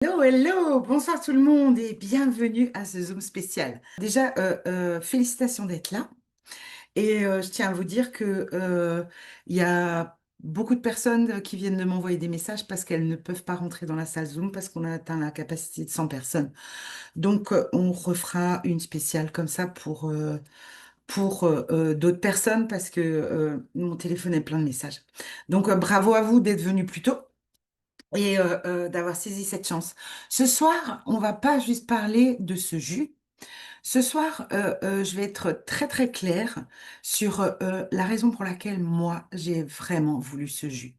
Hello, hello, bonsoir tout le monde et bienvenue à ce Zoom spécial. Déjà, félicitations d'être là et je tiens à vous dire que il y a beaucoup de personnes qui viennent de m'envoyer des messages parce qu'elles ne peuvent pas rentrer dans la salle Zoom parce qu'on a atteint la capacité de 100 personnes. Donc, on refera une spéciale comme ça pour d'autres personnes parce que mon téléphone est plein de messages. Donc, bravo à vous d'être venus plus tôt et d'avoir saisi cette chance. Ce soir, on va pas juste parler de ce jus. Ce soir, je vais être très très claire sur la raison pour laquelle moi, j'ai vraiment voulu ce jus.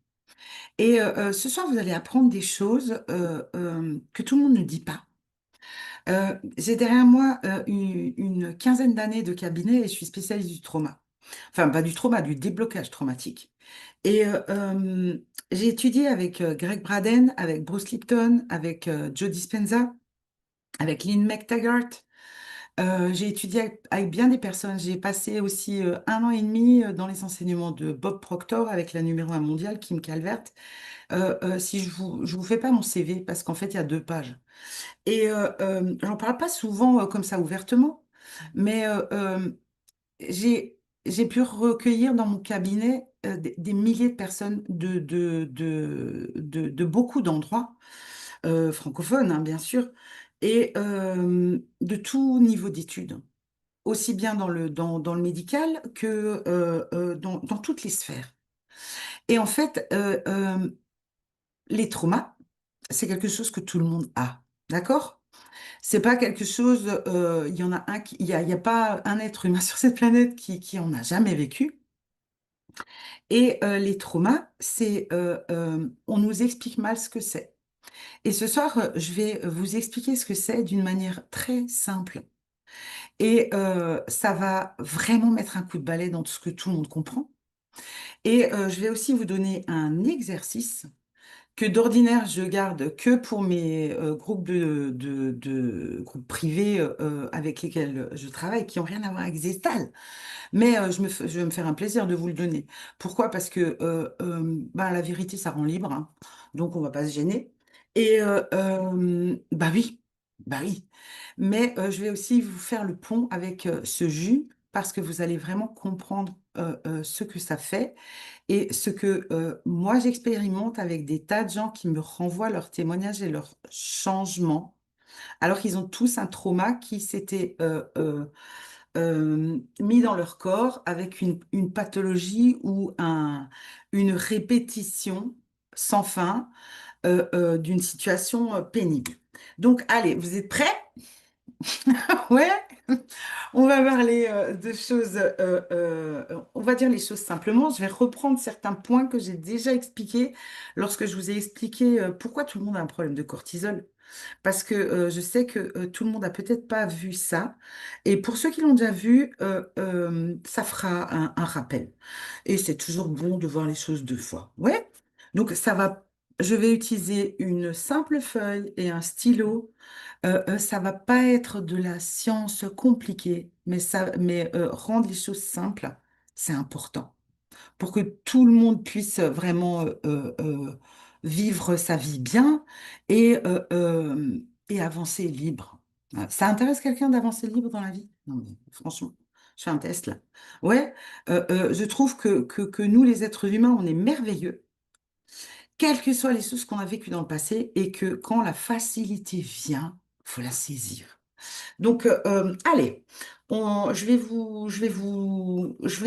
Et ce soir, vous allez apprendre des choses que tout le monde ne dit pas. J'ai derrière moi une quinzaine d'années de cabinet et je suis spécialiste du trauma. Enfin, pas du trauma, du déblocage traumatique. Et j'ai étudié avec Greg Braden, avec Bruce Lipton, avec Joe Dispenza, avec Lynn McTaggart. J'ai étudié avec bien des personnes. J'ai passé aussi 1 an et demi dans les enseignements de Bob Proctor avec la numéro 1 mondiale, Kim Calvert. Si je vous fais pas mon CV, parce qu'en fait, il y a 2 pages. Et j'en parle pas souvent comme ça ouvertement, mais j'ai, j'ai pu recueillir dans mon cabinet des milliers de personnes de beaucoup d'endroits, francophones, hein, bien sûr, et de tout niveau d'études, aussi bien dans le médical que dans toutes les sphères. Et en fait, les traumas, c'est quelque chose que tout le monde a, d'accord? C'est pas quelque chose, il y en a un il y a pas un être humain sur cette planète qui en a jamais vécu. Et les traumas, on nous explique mal ce que c'est. Et ce soir, je vais vous expliquer ce que c'est d'une manière très simple. Et ça va vraiment mettre un coup de balai dans tout ce que tout le monde comprend. Et je vais aussi vous donner un exercice que d'ordinaire je garde que pour mes groupes de groupes privés avec lesquels je travaille, qui n'ont rien à voir avec Zestal. Mais je vais me faire un plaisir de vous le donner. Pourquoi? Parce que bah, la vérité, ça rend libre, hein. Donc on va pas se gêner. Et bah oui. Mais je vais aussi vous faire le pont avec ce jus parce que vous allez vraiment comprendre ce que ça fait et ce que moi j'expérimente avec des tas de gens qui me renvoient leurs témoignages et leurs changements, alors qu'ils ont tous un trauma qui s'était mis dans leur corps avec une pathologie ou une répétition sans fin d'une situation pénible. Donc, allez, vous êtes prêts? Ouais, on va parler de choses, on va dire les choses simplement. Je vais reprendre certains points que j'ai déjà expliqués lorsque je vous ai expliqué pourquoi tout le monde a un problème de cortisol. Parce que je sais que tout le monde a peut-être pas vu ça. Et pour ceux qui l'ont déjà vu, ça fera un rappel. Et c'est toujours bon de voir les choses 2 fois. Ouais. Donc ça va. Je vais utiliser une simple feuille et un stylo. Ça va pas être de la science compliquée, mais rendre les choses simples, c'est important pour que tout le monde puisse vraiment vivre sa vie bien et, euh, euh, et avancer libre. Ça intéresse quelqu'un d'avancer libre dans la vie? Non, mais franchement, je fais un test là. Ouais, je trouve que nous, les êtres humains, on est merveilleux, quelles que soient les choses qu'on a vécues dans le passé, et que quand la facilité vient, faut la saisir. Donc, allez, je vais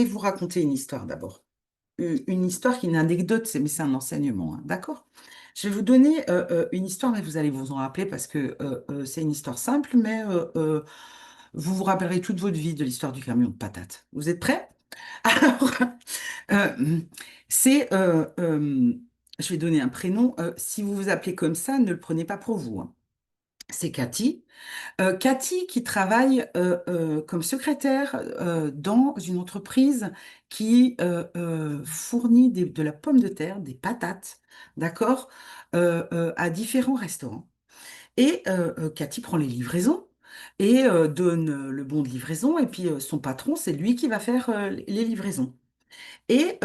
vous raconter une histoire d'abord, une histoire qui est une anecdote, mais c'est un enseignement, hein, d'accord? Je vais vous donner une histoire, mais vous allez vous en rappeler parce que c'est une histoire simple, mais vous vous rappellerez toute votre vie de l'histoire du camion de patates. Vous êtes prêts? Alors, euh, c'est, je vais donner un prénom. Si vous vous appelez comme ça, ne le prenez pas pour vous, hein. C'est Cathy. Cathy qui travaille comme secrétaire dans une entreprise qui fournit de la pomme de terre, des patates, d'accord, à différents restaurants. Et Cathy prend les livraisons et donne le bon de livraison. Et puis son patron, c'est lui qui va faire les livraisons. Et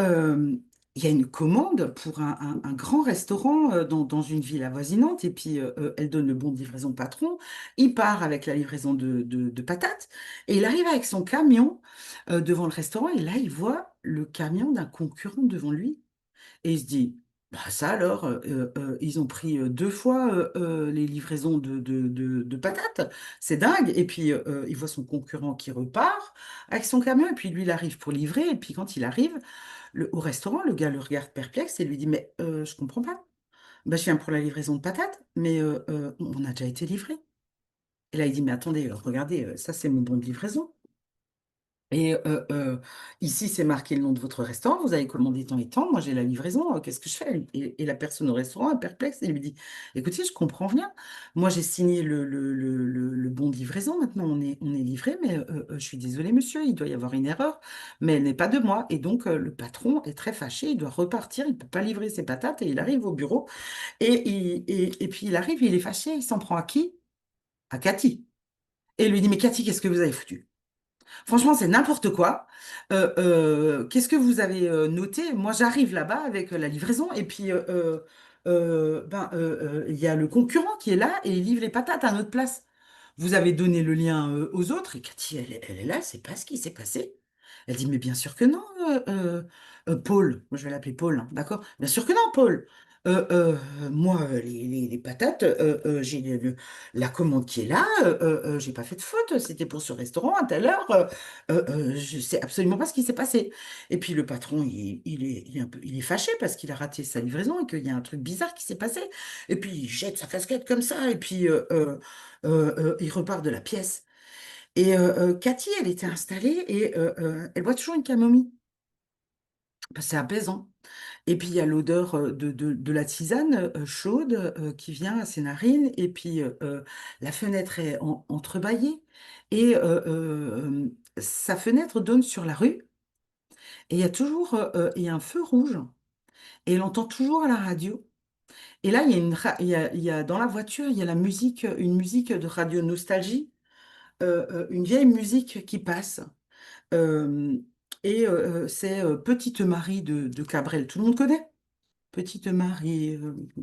il y a une commande pour un grand restaurant dans une ville avoisinante et puis elle donne le bon de livraison au patron. Il part avec la livraison de patates et il arrive avec son camion devant le restaurant et là, il voit le camion d'un concurrent devant lui et il se dit, bah ça alors, ils ont pris deux fois les livraisons de patates, c'est dingue. Et puis il voit son concurrent qui repart avec son camion et puis lui, il arrive pour livrer et puis quand il arrive au restaurant, le gars le regarde perplexe et lui dit, mais je comprends pas. Bah, je viens pour la livraison de patates, mais on a déjà été livré. Et là, il dit, mais attendez, regardez, ça c'est mon bon de livraison. Et ici, c'est marqué le nom de votre restaurant, vous avez commandé tant et tant, moi j'ai la livraison, qu'est-ce que je fais? Et la personne au restaurant est perplexe et lui dit, écoutez, je comprends rien. Moi j'ai signé le bon de livraison, maintenant on est livré, mais je suis désolée monsieur, il doit y avoir une erreur, mais elle n'est pas de moi. Et donc le patron est très fâché, il doit repartir, il ne peut pas livrer ses patates et il arrive au bureau et puis il arrive, il est fâché, il s'en prend à qui? À Cathy. Et il lui dit, mais Cathy, qu'est-ce que vous avez foutu? Franchement, c'est n'importe quoi. Qu'est-ce que vous avez noté? Moi, j'arrive là-bas avec la livraison et puis il y a le concurrent qui est là et il livre les patates à notre place. Vous avez donné le lien aux autres et Cathy, elle est là, c'est pas ce qui s'est passé. Elle dit, mais bien sûr que non, Paul. Moi, je vais l'appeler Paul, hein, d'accord? Bien sûr que non, Paul. Moi, les patates, j'ai la commande qui est là, j'ai pas fait de faute, c'était pour ce restaurant à telle heure, je sais absolument pas ce qui s'est passé. Et puis le patron, il est fâché parce qu'il a raté sa livraison et qu'il y a un truc bizarre qui s'est passé. Et puis il jette sa casquette comme ça et puis il repart de la pièce. Et Cathy, elle était installée et elle boit toujours une camomille. Parce que c'est apaisant. Et puis il y a l'odeur de la tisane chaude qui vient à ses narines. Et puis la fenêtre est entrebâillée. Et sa fenêtre donne sur la rue. Et il y a toujours il y a un feu rouge. Et elle entend toujours à la radio. Et là, il y a il y a, dans la voiture, il y a une musique de radio nostalgie, une vieille musique qui passe. Euh, c'est Petite Marie de Cabrel. Tout le monde connaît? Petite Marie.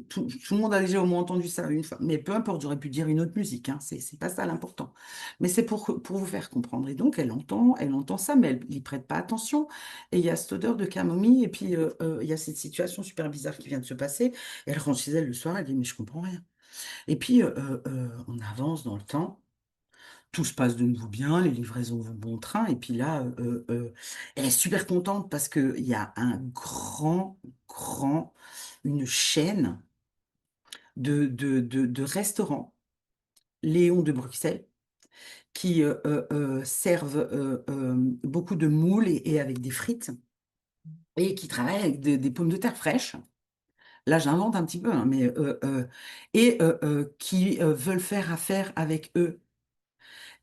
Tout le monde a déjà au moins entendu ça une fois. Mais peu importe, j'aurais pu dire une autre musique. Hein, c'est pas ça l'important. Mais c'est pour vous faire comprendre. Et donc, elle entend ça, mais elle n'y prête pas attention. Et il y a cette odeur de camomille. Et puis, il y a cette situation super bizarre qui vient de se passer. Et elle rentre chez elle le soir. Elle dit, mais je comprends rien. Et puis, on avance dans le temps. Tout se passe de nouveau bien, les livraisons vont bon train. Et puis là, elle est super contente parce qu'il y a une chaîne de restaurants, Léon de Bruxelles, qui servent beaucoup de moules et avec des frites et qui travaillent avec des pommes de terre fraîches. Là, j'invente un petit peu, hein, mais qui veulent faire affaire avec eux.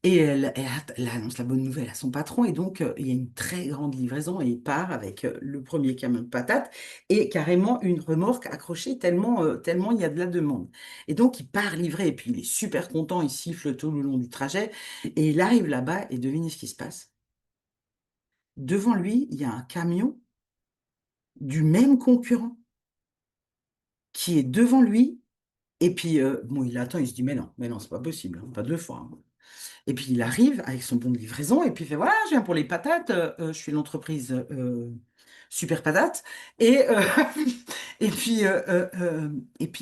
Et elle annonce la bonne nouvelle à son patron. Et donc, il y a une très grande livraison. Et il part avec le premier camion de patates et carrément une remorque accrochée tellement il y a de la demande. Et donc, il part livrer. Et puis, il est super content. Il siffle tout le long du trajet. Et il arrive là-bas. Et devinez ce qui se passe. Devant lui, il y a un camion du même concurrent qui est devant lui. Et puis, bon, il attend. Il se dit, mais non, c'est pas possible, hein, pas deux fois, hein. Et puis il arrive avec son bon de livraison et puis il fait voilà, je viens pour les patates, je suis l'entreprise Super Patate. Et, et puis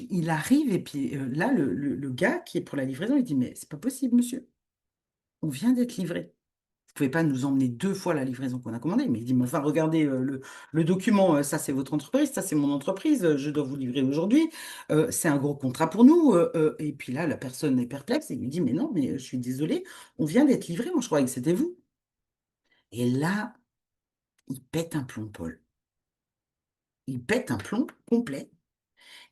il arrive et puis là, le gars qui est pour la livraison, il dit mais c'est pas possible, monsieur, on vient d'être livré. Vous pouvez pas nous emmener deux fois la livraison qu'on a commandée. Mais il dit, mais enfin, regardez le document, ça c'est votre entreprise, ça c'est mon entreprise, je dois vous livrer aujourd'hui, c'est un gros contrat pour nous. Et puis là, la personne est perplexe et lui dit, mais non, mais je suis désolée, on vient d'être livré, moi je croyais que c'était vous. Et là, il pète un plomb, Paul. Il pète un plomb complet.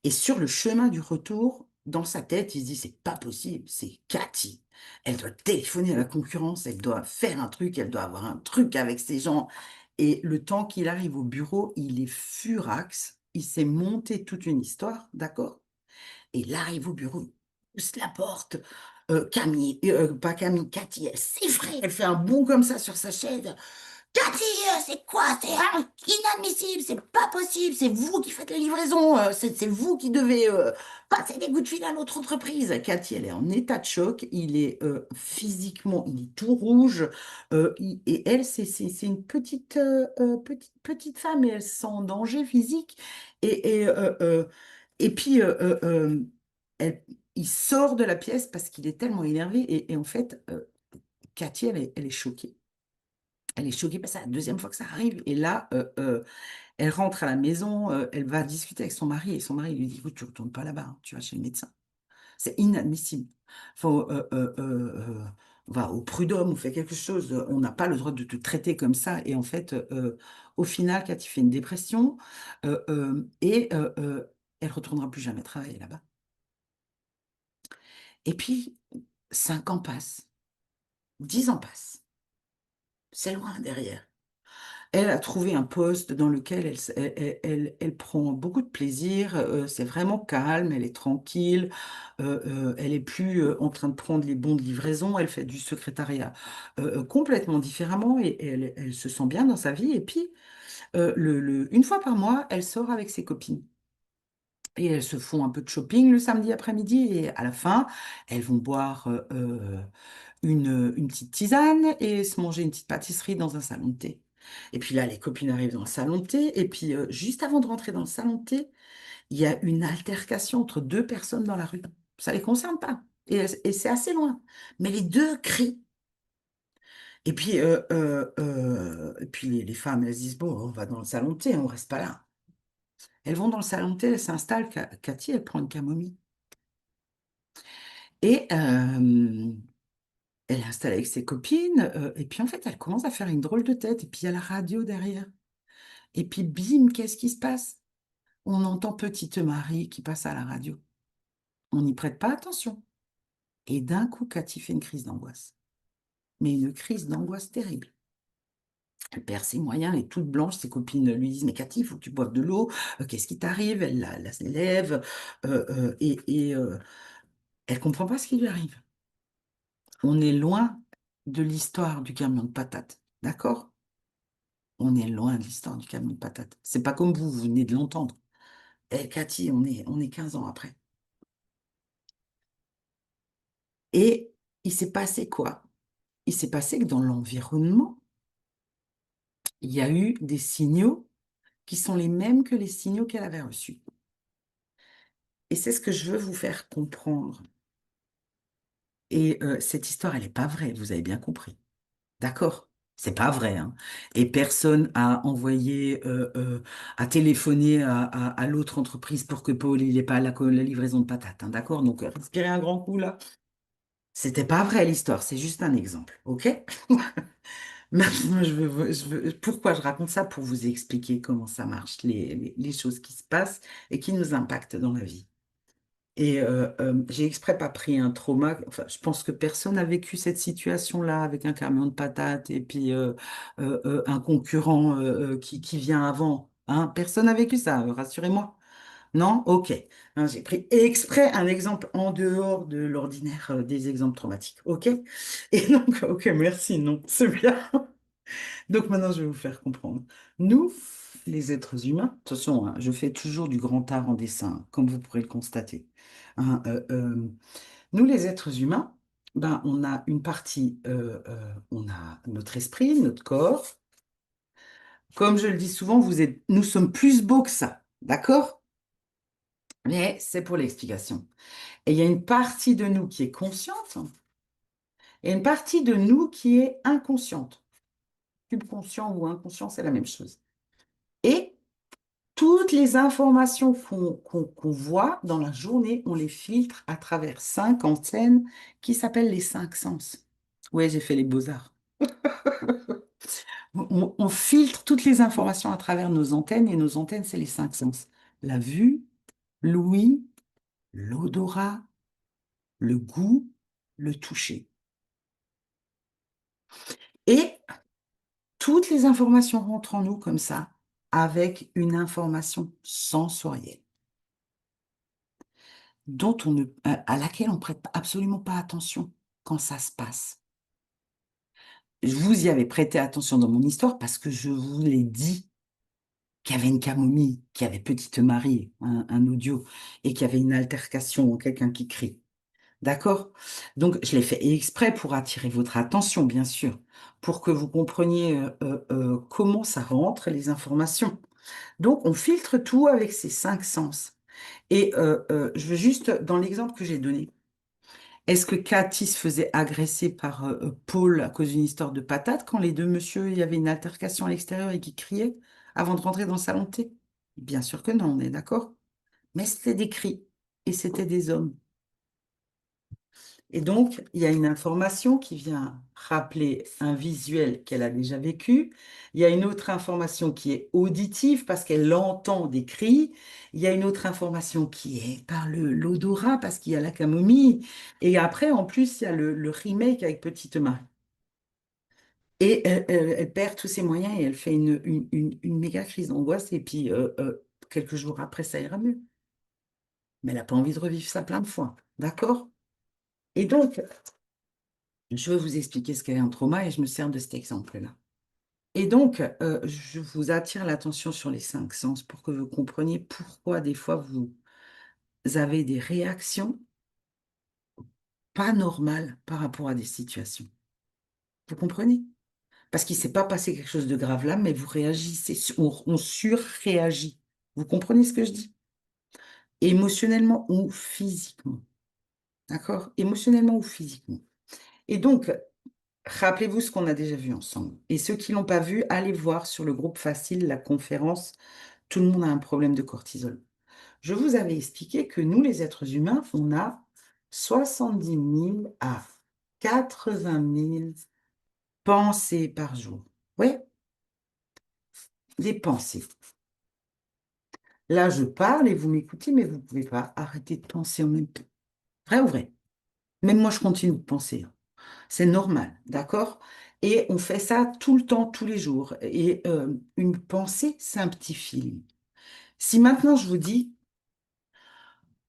Et sur le chemin du retour, dans sa tête, il se dit, c'est pas possible, c'est Cathy. Elle doit téléphoner à la concurrence, elle doit faire un truc, elle doit avoir un truc avec ces gens. Et le temps qu'il arrive au bureau, il est furax, il s'est monté toute une histoire, d'accord? Et il arrive au bureau, il pousse la porte. Camille, pas Camille, Cathy, elle s'effraie, elle fait un bond comme ça sur sa chaise. Cathy, c'est quoi? C'est inadmissible, c'est pas possible, c'est vous qui faites la livraison, c'est vous qui devez passer des coups de fil à notre entreprise. Cathy, elle est en état de choc, il est physiquement, il est tout rouge, et elle, c'est une petite femme, et elle se sent en danger physique, et puis elle- il sort de la pièce parce qu'il est tellement énervé, et en fait, Cathy, elle est choquée. Elle est choquée parce que c'est la deuxième fois que ça arrive. Et là, elle rentre à la maison, elle va discuter avec son mari et son mari lui dit, écoute, tu ne retournes pas là-bas, hein, tu vas chez le médecin. C'est inadmissible. Faut, va au prud'homme ou fait quelque chose. On n'a pas le droit de te traiter comme ça. Et en fait, au final, Cathy fait une dépression et elle retournera plus jamais travailler là-bas. Et puis, 5 ans passent, 10 ans passent. C'est loin derrière. Elle a trouvé un poste dans lequel elle prend beaucoup de plaisir, c'est vraiment calme, elle est tranquille, elle est plus en train de prendre les bons de livraison, elle fait du secrétariat complètement différemment et elle se sent bien dans sa vie. Et puis, une fois par mois, elle sort avec ses copines. Et elles se font un peu de shopping le samedi après-midi et à la fin, elles vont boire une petite tisane et se manger une petite pâtisserie dans un salon de thé. Et puis là, les copines arrivent dans le salon de thé. Et puis, juste avant de rentrer dans le salon de thé, il y a une altercation entre deux personnes dans la rue. Ça ne les concerne pas. Et c'est assez loin. Mais les deux crient. Et puis les femmes, elles se disent, bon, on va dans le salon de thé, on ne reste pas là. Elles vont dans le salon de thé, elles s'installent. Cathy, elle prend une camomille. Et elle est installée avec ses copines. Et puis en fait, elle commence à faire une drôle de tête. Et puis il y a la radio derrière. Et puis, bim, qu'est-ce qui se passe? On entend Petite Marie qui passe à la radio. On n'y prête pas attention. Et d'un coup, Cathy fait une crise d'angoisse. Mais une crise d'angoisse terrible. Elle perd ses moyens, elle est toute blanche. Ses copines lui disent, mais Cathy, il faut que tu boives de l'eau. Qu'est-ce qui t'arrive? Elle la s'élève. Elle comprend pas ce qui lui arrive. On est loin de l'histoire du camion de patates. D'accord? On est loin de l'histoire du camion de patates. C'est pas comme vous venez de l'entendre. Eh, Cathy, on est 15 ans après. Et il s'est passé quoi? Il s'est passé que dans l'environnement, il y a eu des signaux qui sont les mêmes que les signaux qu'elle avait reçus. Et c'est ce que je veux vous faire comprendre. Et cette histoire, elle n'est pas vraie, vous avez bien compris. D'accord? C'est pas vrai, hein. Et personne a envoyé, a téléphoné à l'autre entreprise pour que Paul n'ait pas la livraison de patates, hein. D'accord? Donc, respirez un grand coup là. C'était pas vrai l'histoire, c'est juste un exemple, ok? Maintenant, pourquoi je raconte ça? Pour vous expliquer comment ça marche, les choses qui se passent et qui nous impactent dans la vie. Et j'ai exprès pas pris un trauma. Enfin, je pense que personne n'a vécu cette situation-là avec un camion de patates et puis un concurrent qui vient avant. Hein? Personne n'a vécu ça, rassurez-moi. Non? Ok. Hein, j'ai pris exprès un exemple en dehors de l'ordinaire des exemples traumatiques. Ok? Et donc, ok, merci. Non, c'est bien. Donc maintenant, je vais vous faire comprendre. Nous, les êtres humains, attention, hein, je fais toujours du grand art en dessin, hein, comme vous pourrez le constater. Hein, nous, les êtres humains, ben, on a une partie, on a notre esprit, notre corps. Comme je le dis souvent, nous sommes plus beaux que ça, d'accord? Mais c'est pour l'explication. Et il y a une partie de nous qui est consciente et une partie de nous qui est inconsciente. Subconscient ou inconscient, c'est la même chose. Et toutes les informations qu'on voit dans la journée, on les filtre à travers 5 antennes qui s'appellent les 5 sens. Ouais, j'ai fait les beaux-arts. On filtre toutes les informations à travers nos antennes et nos antennes, c'est les 5 sens. La vue, l'ouïe, l'odorat, le goût, le toucher. Et toutes les informations rentrent en nous comme ça, avec une information sensorielle. À laquelle on ne prête absolument pas attention quand ça se passe. Je vous y avais prêté attention dans mon histoire parce que je vous l'ai dit qu'il y avait une camomille, qu'il y avait Petite Marie, un audio, et qu'il y avait une altercation, quelqu'un qui crie. D'accord? Donc, je l'ai fait exprès pour attirer votre attention, bien sûr, pour que vous compreniez comment ça rentre, les informations. Donc, on filtre tout avec ces cinq sens. Et je veux juste, dans l'exemple que j'ai donné, est-ce que Cathy se faisait agresser par Paul à cause d'une histoire de patate quand les deux monsieur, il y avait une altercation à l'extérieur et qui criaient avant de rentrer dans le salon de thé? Bien sûr que non, on est d'accord. Mais c'était des cris et c'était des hommes. Et donc, il y a une information qui vient rappeler un visuel qu'elle a déjà vécu. Il y a une autre information qui est auditive parce qu'elle entend des cris. Il y a une autre information qui est par l'odorat parce qu'il y a la camomille. Et après, en plus, il y a le remake avec Petite Marie. Et elle perd tous ses moyens et elle fait une méga crise d'angoisse. Et puis, quelques jours après, ça ira mieux. Mais elle n'a pas envie de revivre ça plein de fois. D'accord? Et donc, je veux vous expliquer ce qu'est un trauma et je me sers de cet exemple-là. Et donc, je vous attire l'attention sur les cinq sens pour que vous compreniez pourquoi des fois vous avez des réactions pas normales par rapport à des situations. Vous comprenez? Parce qu'il ne s'est pas passé quelque chose de grave là, mais vous réagissez, on surréagit. Vous comprenez ce que je dis? Émotionnellement ou physiquement. D'accord? Émotionnellement ou physiquement. Et donc, rappelez-vous ce qu'on a déjà vu ensemble. Et ceux qui ne l'ont pas vu, allez voir sur le groupe Facile la conférence Tout le monde a un problème de cortisol. Je vous avais expliqué que nous, les êtres humains, on a 70 000 à 80 000 pensées par jour. Oui, des pensées. Là, je parle et vous m'écoutez, mais vous ne pouvez pas arrêter de penser en même temps. Vrai ou vrai? Même moi, je continue de penser, hein. C'est normal, d'accord? Et on fait ça tout le temps, tous les jours. Et une pensée, c'est un petit film. Si maintenant je vous dis,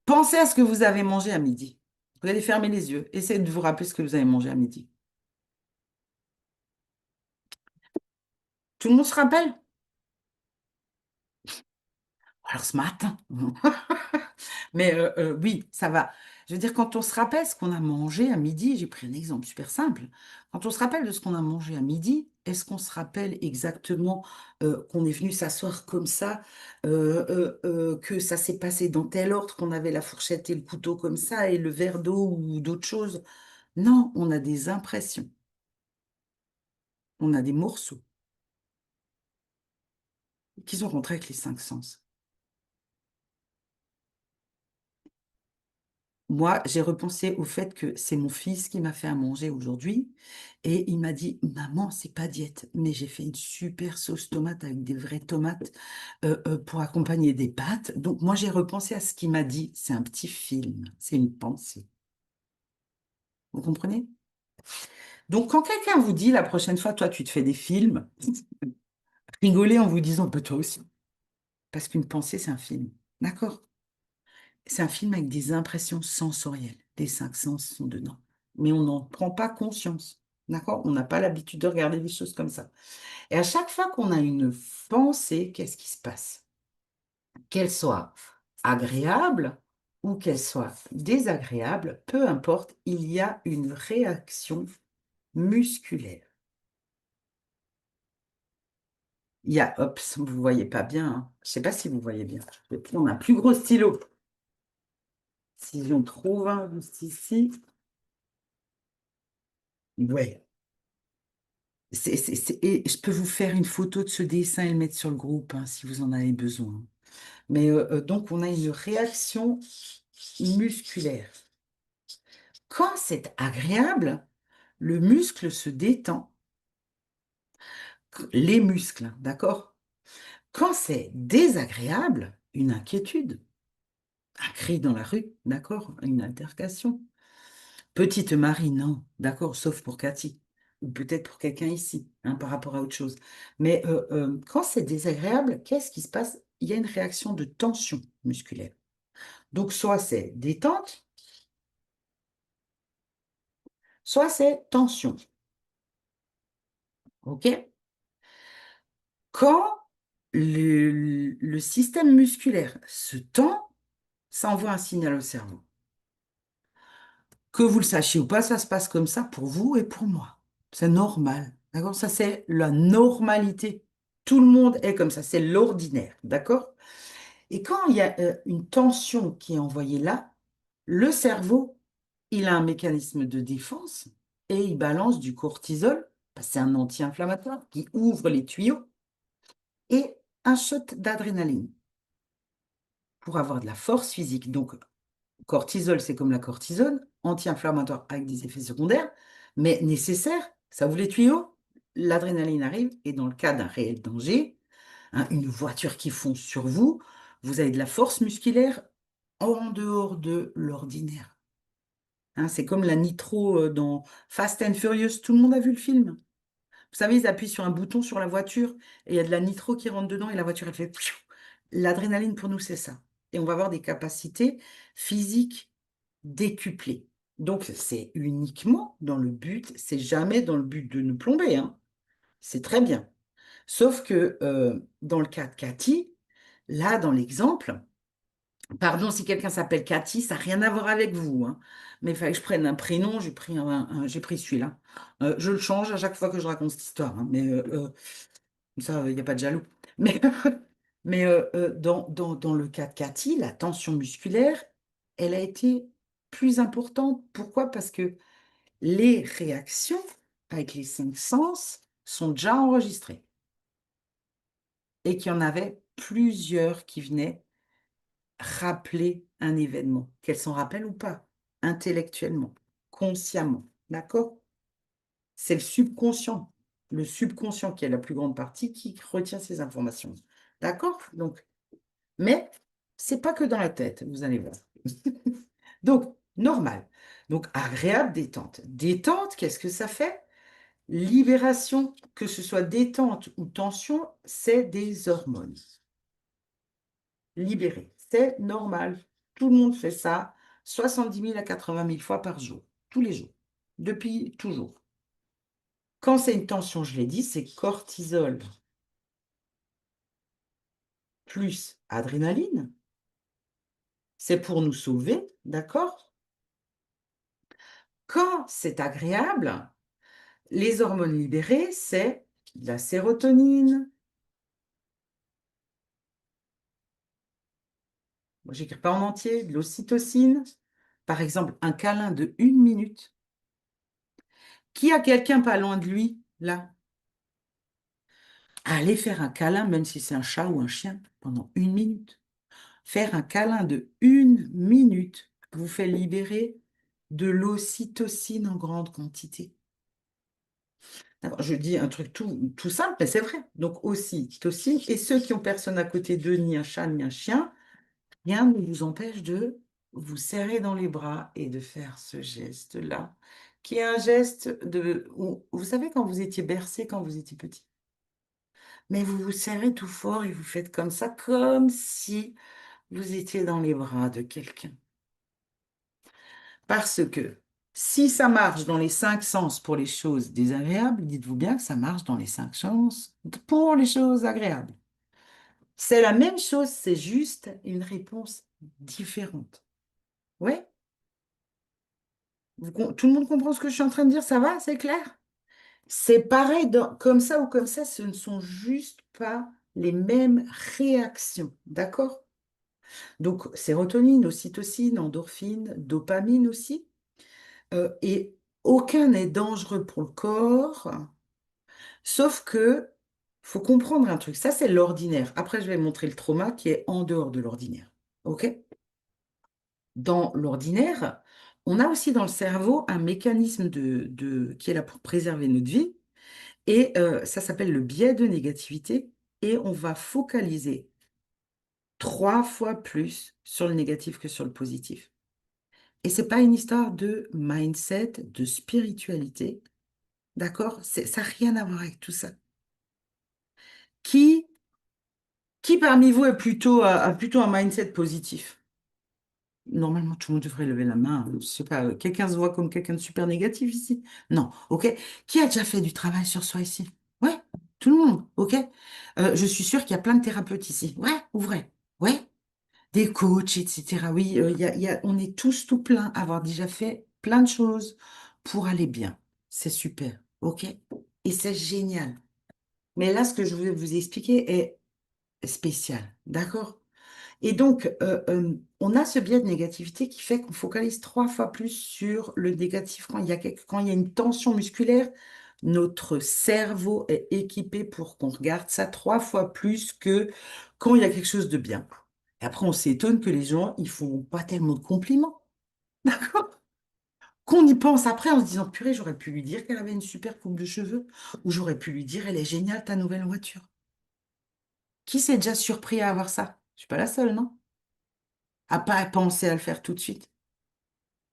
pensez à ce que vous avez mangé à midi. Vous allez fermer les yeux. Essayez de vous rappeler ce que vous avez mangé à midi. Tout le monde se rappelle? Alors ce matin. Mais oui, ça va. Je veux dire, quand on se rappelle ce qu'on a mangé à midi, j'ai pris un exemple super simple. Quand on se rappelle de ce qu'on a mangé à midi, est-ce qu'on se rappelle exactement qu'on est venu s'asseoir comme ça, que ça s'est passé dans tel ordre, qu'on avait la fourchette et le couteau comme ça, et le verre d'eau ou d'autres choses? Non, on a des impressions, on a des morceaux qui sont rentrés avec les cinq sens. Moi, j'ai repensé au fait que c'est mon fils qui m'a fait à manger aujourd'hui et il m'a dit, Maman, c'est pas diète, mais j'ai fait une super sauce tomate avec des vraies tomates pour accompagner des pâtes. Donc, moi, j'ai repensé à ce qu'il m'a dit. C'est un petit film, c'est une pensée. Vous comprenez? Donc, quand quelqu'un vous dit la prochaine fois, toi, tu te fais des films, rigolez en vous disant, bah, toi aussi. Parce qu'une pensée, c'est un film. D'accord? C'est un film avec des impressions sensorielles. Les cinq sens sont dedans. Mais on n'en prend pas conscience. D'accord? On n'a pas l'habitude de regarder les choses comme ça. Et à chaque fois qu'on a une pensée, qu'est-ce qui se passe? Qu'elle soit agréable ou qu'elle soit désagréable, peu importe, il y a une réaction musculaire. Il y a, hop, vous ne voyez pas bien, hein. Je ne sais pas si vous voyez bien. Je vais prendre un plus gros stylo. Si j'en trouve un juste ici. Ouais. Et je peux vous faire une photo de ce dessin et le mettre sur le groupe hein, si vous en avez besoin. Mais donc, on a une réaction musculaire. Quand c'est agréable, le muscle se détend. Les muscles, hein, d'accord? Quand c'est désagréable, une inquiétude, un cri dans la rue, d'accord? Une altercation. Petite Marie, non, d'accord, sauf pour Cathy. Ou peut-être pour quelqu'un ici, hein, par rapport à autre chose. Mais quand c'est désagréable, qu'est-ce qui se passe? Il y a une réaction de tension musculaire. Donc, soit c'est détente, soit c'est tension. OK? Quand le système musculaire se tend, ça envoie un signal au cerveau. Que vous le sachiez ou pas, ça se passe comme ça pour vous et pour moi. C'est normal. D'accord? Ça, c'est la normalité. Tout le monde est comme ça. C'est l'ordinaire. D'accord? Et quand il y a une tension qui est envoyée là, le cerveau, il a un mécanisme de défense et il balance du cortisol, parce que c'est un anti-inflammatoire qui ouvre les tuyaux, et un shot d'adrénaline pour avoir de la force physique. Donc, cortisol, c'est comme la cortisone, anti-inflammatoire avec des effets secondaires, mais nécessaire. Ça ouvre les tuyaux, l'adrénaline arrive, et dans le cas d'un réel danger, hein, une voiture qui fonce sur vous, vous avez de la force musculaire en dehors de l'ordinaire. Hein, c'est comme la nitro dans Fast and Furious. Tout le monde a vu le film. Vous savez, ils appuient sur un bouton sur la voiture et il y a de la nitro qui rentre dedans et la voiture, elle fait... pfiou. L'adrénaline, pour nous, c'est ça. Et on va avoir des capacités physiques décuplées. Donc, c'est uniquement dans le but, c'est jamais dans le but de nous plomber, hein. C'est très bien. Sauf que dans le cas de Cathy, là, dans l'exemple, pardon si quelqu'un s'appelle Cathy, ça n'a rien à voir avec vous, hein. Mais il fallait que je prenne un prénom, j'ai pris celui-là. Je le change à chaque fois que je raconte cette histoire, hein, mais ça, il n'y a pas de jaloux. Mais, dans le cas de Cathy, la tension musculaire, elle a été plus importante. Pourquoi? Parce que les réactions avec les cinq sens sont déjà enregistrées et qu'il y en avait plusieurs qui venaient rappeler un événement, qu'elle s'en rappelle ou pas, intellectuellement, consciemment. D'accord? C'est le subconscient qui est la plus grande partie qui retient ces informations. D'accord? Donc, mais c'est pas que dans la tête, vous allez voir. Donc, normal. Donc, agréable détente. Détente, qu'est-ce que ça fait? Libération, que ce soit détente ou tension, c'est des hormones. Libéré. C'est normal. Tout le monde fait ça 70 000 à 80 000 fois par jour, tous les jours, depuis toujours. Quand c'est une tension, je l'ai dit, c'est cortisol plus adrénaline. C'est pour nous sauver, d'accord? Quand c'est agréable, les hormones libérées, c'est la sérotonine. Moi, j'écris pas en entier, de l'ocytocine. Par exemple, un câlin de 1 minute. Qui a quelqu'un pas loin de lui, là? Allez faire un câlin, même si c'est un chat ou un chien, pendant 1 minute. Faire un câlin de 1 minute vous fait libérer de l'ocytocine en grande quantité. D'accord, je dis un truc tout simple, mais c'est vrai. Donc, ocytocine, et ceux qui ont personne à côté d'eux, ni un chat, ni un chien, rien ne vous empêche de vous serrer dans les bras et de faire ce geste-là, qui est un geste vous savez, quand vous étiez bercé, quand vous étiez petit, mais vous vous serrez tout fort et vous faites comme ça, comme si vous étiez dans les bras de quelqu'un. Parce que si ça marche dans les cinq sens pour les choses désagréables, dites-vous bien que ça marche dans les cinq sens pour les choses agréables. C'est la même chose, c'est juste une réponse différente. Oui? Tout le monde comprend ce que je suis en train de dire, ça va, c'est clair? C'est pareil, comme ça ou comme ça, ce ne sont juste pas les mêmes réactions, d'accord? Donc, sérotonine, ocytocine, endorphine, dopamine aussi. Et aucun n'est dangereux pour le corps, sauf que faut comprendre un truc. Ça, c'est l'ordinaire. Après, je vais montrer le trauma qui est en dehors de l'ordinaire. OK? Dans l'ordinaire, on a aussi dans le cerveau un mécanisme qui est là pour préserver notre vie. Et ça s'appelle le biais de négativité. Et on va focaliser 3 fois plus sur le négatif que sur le positif. Et c'est pas une histoire de mindset, de spiritualité. D'accord? Ça n'a rien à voir avec tout ça. Qui, qui parmi vous est a plutôt un mindset positif? Normalement, tout le monde devrait lever la main. Je sais pas, quelqu'un se voit comme quelqu'un de super négatif ici? Non, ok. Qui a déjà fait du travail sur soi ici? Ouais, Tout le monde, ok? Je suis sûre qu'il y a plein de thérapeutes ici. Ouais, ouvrez. Ouais, des coachs, etc. Oui, on est tous tout plein à avoir déjà fait plein de choses pour aller bien. C'est super, ok? Et c'est génial. Mais là, ce que je voulais vous expliquer est spécial, d'accord? Et donc, on a ce biais de négativité qui fait qu'on focalise 3 fois plus sur le négatif quand il y a une tension musculaire. Notre cerveau est équipé pour qu'on regarde ça 3 fois plus que quand il y a quelque chose de bien. Et après, on s'étonne que les gens, ils font pas tellement de compliments. D'accord? Qu'on y pense après en se disant, purée, j'aurais pu lui dire qu'elle avait une super coupe de cheveux, ou j'aurais pu lui dire, elle est géniale, ta nouvelle voiture. Qui s'est déjà surpris à avoir ça? Je suis pas la seule, non? À pas penser à le faire tout de suite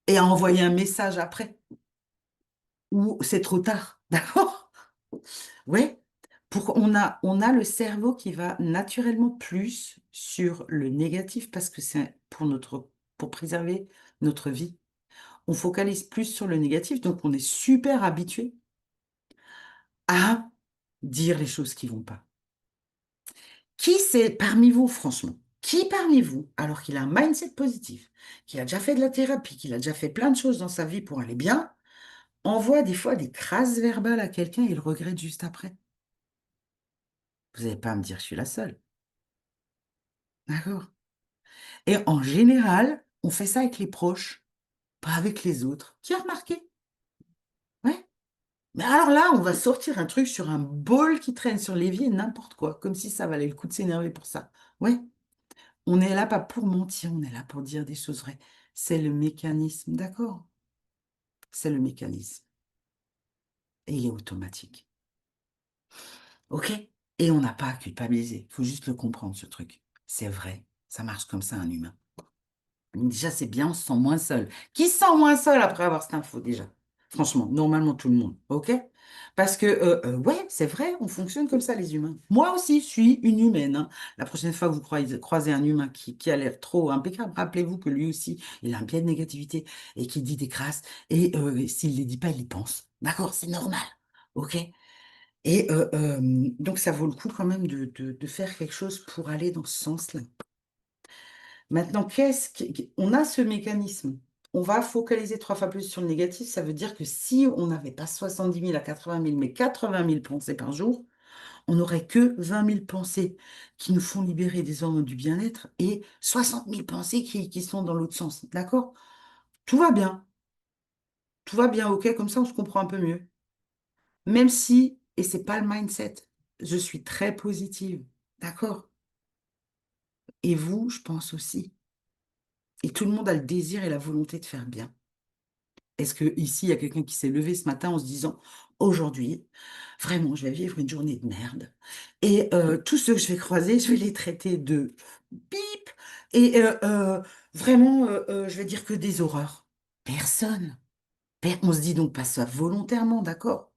et à envoyer un message après, ou c'est trop tard, d'accord? Ouais, on a le cerveau qui va naturellement plus sur le négatif parce que c'est pour préserver notre vie. On focalise plus sur le négatif, donc on est super habitué à dire les choses qui vont pas. Qui c'est parmi vous, franchement? Qui parmi vous, alors qu'il a un mindset positif, qu'il a déjà fait de la thérapie, qu'il a déjà fait plein de choses dans sa vie pour aller bien, envoie des fois des crasses verbales à quelqu'un et il le regrette juste après? Vous n'allez pas me dire que je suis la seule. D'accord? Et en général, on fait ça avec les proches, pas avec les autres. Qui a remarqué? Ouais. Mais alors là, on va sortir un truc sur un bol qui traîne sur l'évier, n'importe quoi, comme si ça valait le coup de s'énerver pour ça. Ouais. On est là pas pour mentir, on est là pour dire des choses vraies. C'est le mécanisme, d'accord? C'est le mécanisme. Et il est automatique. OK? Et on n'a pas à culpabiliser. Il faut juste le comprendre, ce truc. C'est vrai. Ça marche comme ça, un humain. Donc déjà, c'est bien, on se sent moins seul. Qui se sent moins seul après avoir cette info, déjà? Franchement, normalement, tout le monde. OK? Parce que, ouais, c'est vrai, on fonctionne comme ça, les humains. Moi aussi, je suis une humaine, hein. La prochaine fois que vous croisez un humain qui a l'air trop impeccable, rappelez-vous que lui aussi, il a un biais de négativité et qui dit des crasses. Et s'il ne les dit pas, il les pense. D'accord? C'est normal. OK? Et donc, ça vaut le coup quand même de faire quelque chose pour aller dans ce sens-là. Maintenant, on a ce mécanisme. On va focaliser 3 fois plus sur le négatif. Ça veut dire que si on n'avait pas 70 000 à 80 000, mais 80 000 pensées par jour, on n'aurait que 20 000 pensées qui nous font libérer des hormones du bien-être et 60 000 pensées qui sont dans l'autre sens. D'accord? Tout va bien. Tout va bien, ok? Comme ça, on se comprend un peu mieux. Même si, et c'est pas le mindset, je suis très positive. D'accord? Et vous, je pense aussi. Et tout le monde a le désir et la volonté de faire bien. Est-ce que ici il y a quelqu'un qui s'est levé ce matin en se disant, aujourd'hui, vraiment, je vais vivre une journée de merde. Et tous ceux que je vais croiser, je vais les traiter de bip. Et vraiment, je vais dire que des horreurs. Personne. On se dit donc pas ça volontairement, d'accord?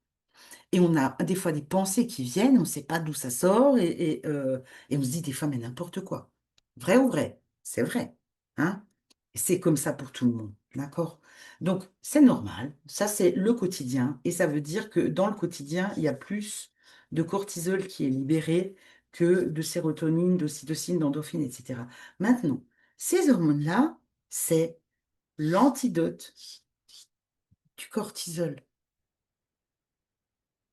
Et on a des fois des pensées qui viennent, on ne sait pas d'où ça sort, et on se dit des fois, mais n'importe quoi. Vrai ou vrai? C'est vrai. Hein? Et c'est comme ça pour tout le monde. D'accord? Donc, c'est normal. Ça, c'est le quotidien. Et ça veut dire que dans le quotidien, il y a plus de cortisol qui est libéré que de sérotonine, d'ocytocine, d'endorphine, etc. Maintenant, ces hormones-là, c'est l'antidote du cortisol.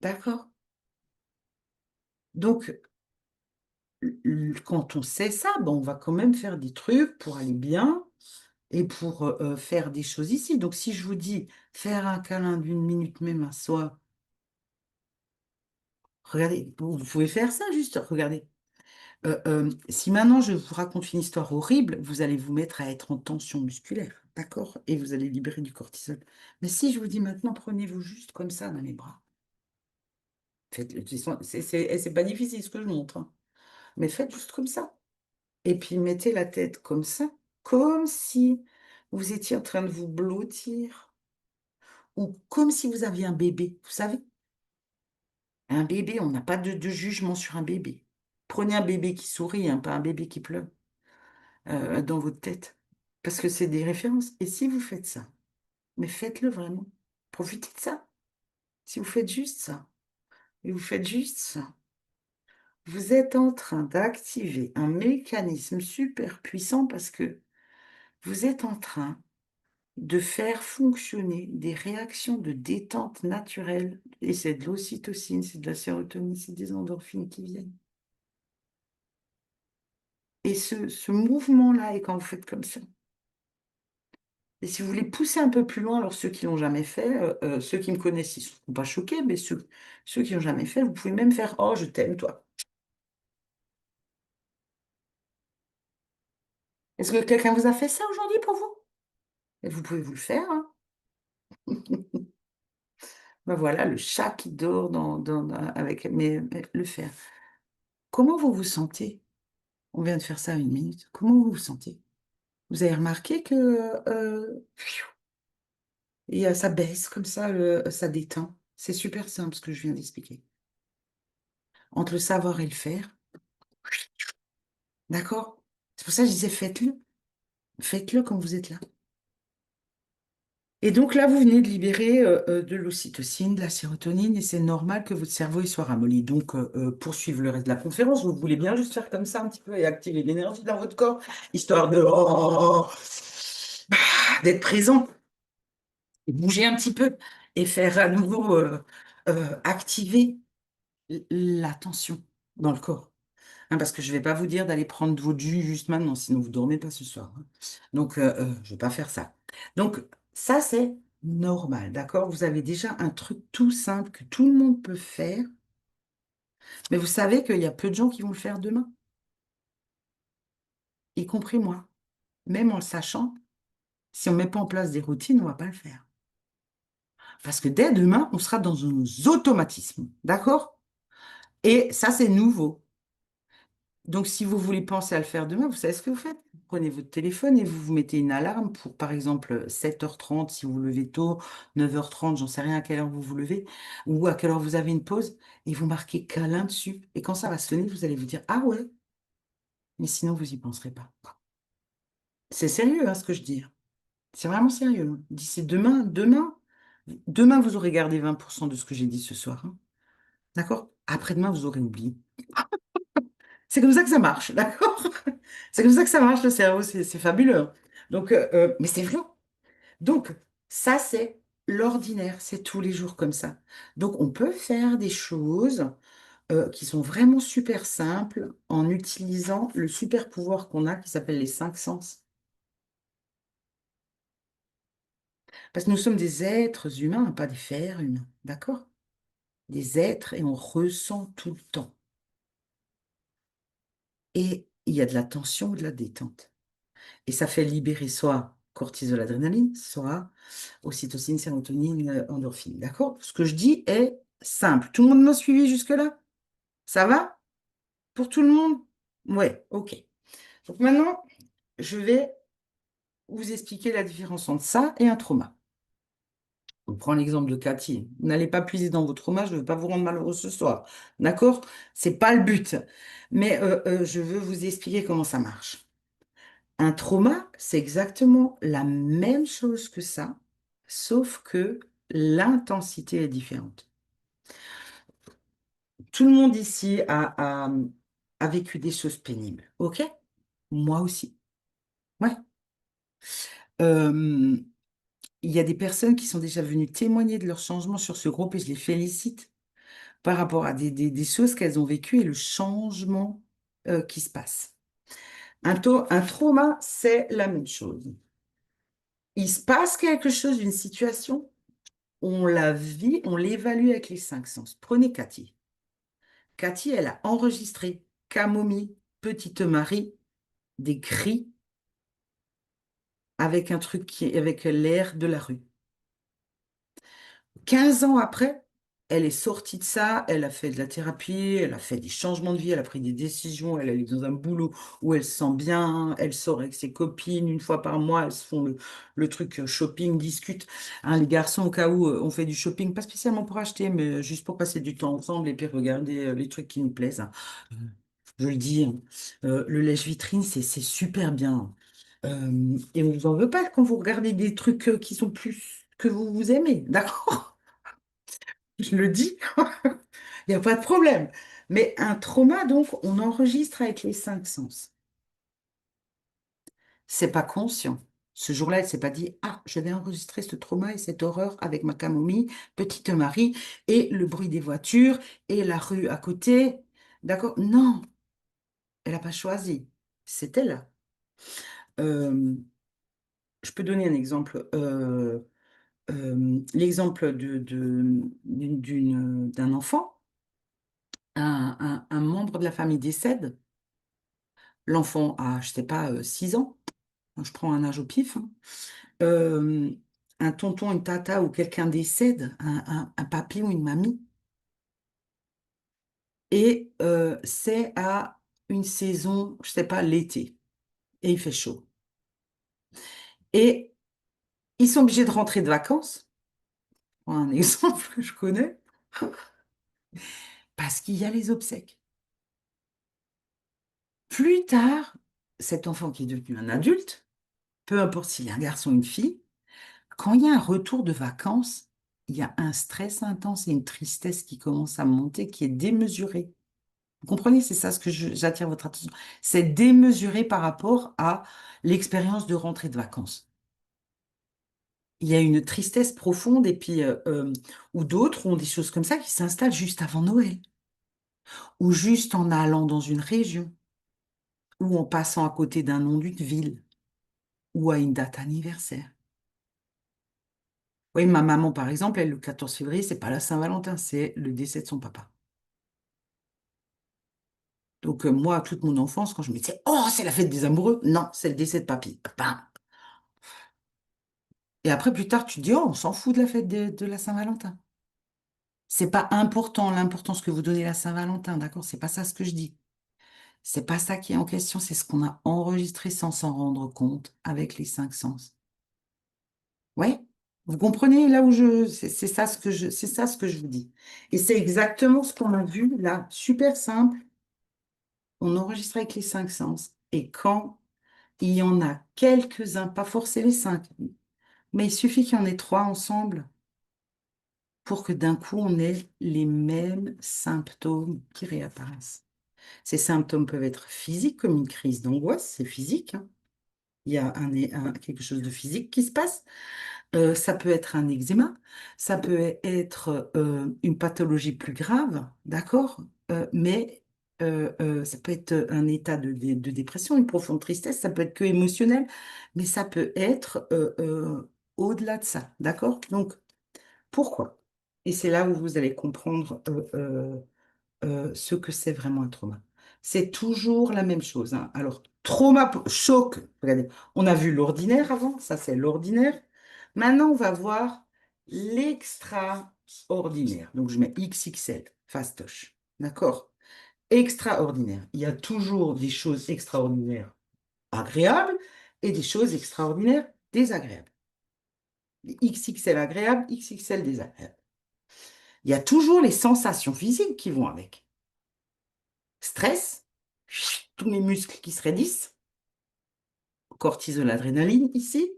D'accord? Donc, quand on sait ça, ben, on va quand même faire des trucs pour aller bien et pour faire des choses ici. Donc, si je vous dis faire un câlin d'1 minute même à soi, regardez, vous pouvez faire ça juste, regardez. Si maintenant je vous raconte une histoire horrible, vous allez vous mettre à être en tension musculaire, d'accord? Et vous allez libérer du cortisol. Mais si je vous dis maintenant, prenez-vous juste comme ça dans les bras. Faites, c'est pas difficile ce que je montre, hein. Mais faites juste comme ça. Et puis mettez la tête comme ça, comme si vous étiez en train de vous blottir, ou comme si vous aviez un bébé. Vous savez, un bébé, on n'a pas de jugement sur un bébé. Prenez un bébé qui sourit, hein, pas un bébé qui pleure dans votre tête, parce que c'est des références. Et si vous faites ça, mais faites-le vraiment. Profitez de ça. Si vous faites juste ça, et vous faites juste ça. vous êtes en train d'activer un mécanisme super puissant parce que vous êtes en train de faire fonctionner des réactions de détente naturelle. Et c'est de l'ocytocine, c'est de la sérotonine, c'est des endorphines qui viennent. Et ce mouvement-là, et quand vous faites comme ça, et si vous voulez pousser un peu plus loin, alors ceux qui l'ont jamais fait, ceux qui me connaissent, ils ne seront pas choqués, mais ceux qui n'ont jamais fait, vous pouvez même faire «Oh, je t'aime, toi». Est-ce que quelqu'un vous a fait ça aujourd'hui pour vous? Et vous pouvez vous le faire, hein. Ben voilà, le chat qui dort avec, mais le faire. Comment vous vous sentez? On vient de faire ça 1 minute. Comment vous vous sentez? Vous avez remarqué que ça baisse comme ça, ça détend. C'est super simple ce que je viens d'expliquer. Entre le savoir et le faire, d'accord? C'est pour ça que je disais faites-le. Faites-le quand vous êtes là. Et donc là, vous venez de libérer de l'ocytocine, de la sérotonine, et c'est normal que votre cerveau il soit ramolli. Donc, pour suivre le reste de la conférence, vous voulez bien juste faire comme ça un petit peu et activer l'énergie dans votre corps, histoire de d'être présent, et bouger un petit peu et faire à nouveau activer la tension dans le corps. Hein, parce que je ne vais pas vous dire d'aller prendre votre jus juste maintenant, sinon vous ne dormez pas ce soir. Hein. Donc, je ne vais pas faire ça. Donc, ça, c'est normal, d'accord? Vous avez déjà un truc tout simple que tout le monde peut faire, mais vous savez qu'il y a peu de gens qui vont le faire demain, y compris moi. Même en le sachant, si on ne met pas en place des routines, on ne va pas le faire. Parce que dès demain, on sera dans nos automatismes, d'accord? Et ça, c'est nouveau. Donc, si vous voulez penser à le faire demain, vous savez ce que vous faites? Vous prenez votre téléphone et vous vous mettez une alarme pour, par exemple, 7h30 si vous vous levez tôt, 9h30, j'en sais rien à quelle heure vous vous levez, ou à quelle heure vous avez une pause, et vous marquez câlin dessus. Et quand ça va sonner, vous allez vous dire, ah ouais, mais sinon, vous n'y penserez pas. C'est sérieux, hein, ce que je dis. C'est vraiment sérieux. Hein. D'ici demain, vous aurez gardé 20% de ce que j'ai dit ce soir. Hein. D'accord? Après-demain, vous aurez oublié. C'est comme ça que ça marche, d'accord? C'est comme ça que ça marche, le cerveau, c'est fabuleux. Donc, mais c'est vrai. Donc, ça, c'est l'ordinaire, c'est tous les jours comme ça. Donc, on peut faire des choses qui sont vraiment super simples en utilisant le super pouvoir qu'on a qui s'appelle les 5 sens. Parce que nous sommes des êtres humains, pas des fers humains, d'accord? Des êtres et on ressent tout le temps. Et il y a de la tension ou de la détente. Et ça fait libérer soit cortisol, adrénaline, soit ocytocine, sérotonine, endorphine. D'accord? Ce que je dis est simple. Tout le monde m'a suivi jusque-là? Ça va? Pour tout le monde? Ouais, ok. Donc maintenant, je vais vous expliquer la différence entre ça et un trauma. On prend l'exemple de Cathy. N'allez pas puiser dans vos traumas, je ne veux pas vous rendre malheureux ce soir. D'accord? C'est pas le but. Mais je veux vous expliquer comment ça marche. Un trauma, c'est exactement la même chose que ça, sauf que l'intensité est différente. Tout le monde ici a vécu des choses pénibles, ok? Moi aussi. Ouais. Euh, il y a des personnes qui sont déjà venues témoigner de leur changement sur ce groupe et je les félicite par rapport à des choses qu'elles ont vécues et le changement qui se passe. Un trauma, c'est la même chose. Il se passe quelque chose, une situation. On la vit, on l'évalue avec les 5 sens. Prenez Cathy. Cathy, elle a enregistré Camomille, Petite Marie, des cris avec un truc avec l'air de la rue. 15 ans après, elle est sortie de ça, elle a fait de la thérapie, elle a fait des changements de vie, elle a pris des décisions, elle est dans un boulot où elle se sent bien, elle sort avec ses copines 1 fois par mois, elles se font le truc shopping, discutent. Hein, les garçons, au cas où, on fait du shopping, pas spécialement pour acheter, mais juste pour passer du temps ensemble et puis regarder les trucs qui nous plaisent. Hein. Euh, Je le dis, hein. Le lèche-vitrine, c'est super bien. Et on ne vous en veut pas quand vous regardez des trucs qui sont plus que vous aimez, d'accord? Je le dis, il n'y a pas de problème. Mais un trauma, donc, on enregistre avec les cinq sens. C'est pas conscient. Ce jour-là, elle s'est pas dit, ah, je vais enregistrer ce trauma et cette horreur avec ma camomille, petite Marie, et le bruit des voitures, et la rue à côté. D'accord? Non, elle n'a pas choisi. C'était là. Euh, je peux donner un exemple. L'exemple d'un enfant, un membre de la famille décède. L'enfant a, je sais pas, 6 ans. Je prends un âge au pif, hein. Euh, un tonton, une tata ou quelqu'un décède, un papy ou une mamie, et c'est à une saison, je sais pas, l'été, et il fait chaud. Et ils sont obligés de rentrer de vacances, pour un exemple que je connais, parce qu'il y a les obsèques. Plus tard, cet enfant qui est devenu un adulte, peu importe s'il est un garçon ou une fille, quand il y a un retour de vacances, il y a un stress intense et une tristesse qui commence à monter, qui est démesurée. Vous comprenez, c'est ça ce que j'attire votre attention. C'est démesuré par rapport à l'expérience de rentrée de vacances. Il y a une tristesse profonde et puis ou d'autres ont des choses comme ça qui s'installent juste avant Noël ou juste en allant dans une région ou en passant à côté d'un nom d'une ville ou à une date anniversaire. Oui, ma maman, par exemple, elle, le 14 février, c'est pas la Saint-Valentin, c'est le décès de son papa. Donc, moi, toute mon enfance, quand je me disais, oh, c'est la fête des amoureux, non, c'est le décès de papy. Bam. Et après, plus tard, tu te dis, oh, on s'en fout de la fête de la Saint-Valentin. C'est pas important, l'importance que vous donnez à la Saint-Valentin, d'accord? C'est pas ça ce que je dis. C'est pas ça qui est en question, c'est ce qu'on a enregistré sans s'en rendre compte avec les cinq sens. Ouais? Vous comprenez là où c'est ça ce que c'est ça ce que je vous dis. Et c'est exactement ce qu'on a vu là, super simple. On enregistre avec les cinq sens. Et quand il y en a quelques-uns, pas forcément les cinq, mais il suffit qu'il y en ait trois ensemble pour que d'un coup on ait les mêmes symptômes qui réapparaissent. Ces symptômes peuvent être physiques, comme une crise d'angoisse, c'est physique, hein. Il y a quelque chose de physique qui se passe. Ça peut être un eczéma, ça peut être une pathologie plus grave, d'accord? Mais ça peut être un état de dépression, une profonde tristesse, ça peut être que émotionnel, mais ça peut être au-delà de ça, d'accord? Donc, pourquoi? Et c'est là où vous allez comprendre ce que c'est vraiment un trauma. C'est toujours la même chose, hein. Alors, trauma, choc, regardez, on a vu l'ordinaire avant, ça c'est l'ordinaire. Maintenant, on va voir l'extraordinaire. Donc, je mets XXL, fastoche. D'accord? Extraordinaire. Il y a toujours des choses extraordinaires agréables et des choses extraordinaires désagréables. XXL agréable, XXL désagréable. Il y a toujours les sensations physiques qui vont avec. Stress, tous mes muscles qui se raidissent, cortisol, adrénaline ici,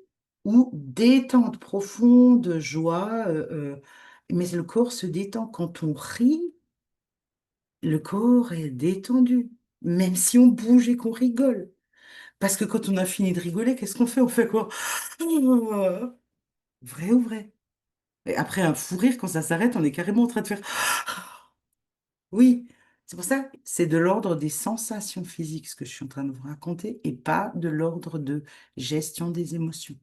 ou détente profonde, joie. Mais le corps se détend. Quand on rit, le corps est détendu, même si on bouge et qu'on rigole. Parce que quand on a fini de rigoler, qu'est-ce qu'on fait? On fait quoi? Vrai ou vrai? Et après un fou rire, quand ça s'arrête, on est carrément en train de faire. Oui, c'est pour ça, c'est de l'ordre des sensations physiques, ce que je suis en train de vous raconter, et pas de l'ordre de gestion des émotions.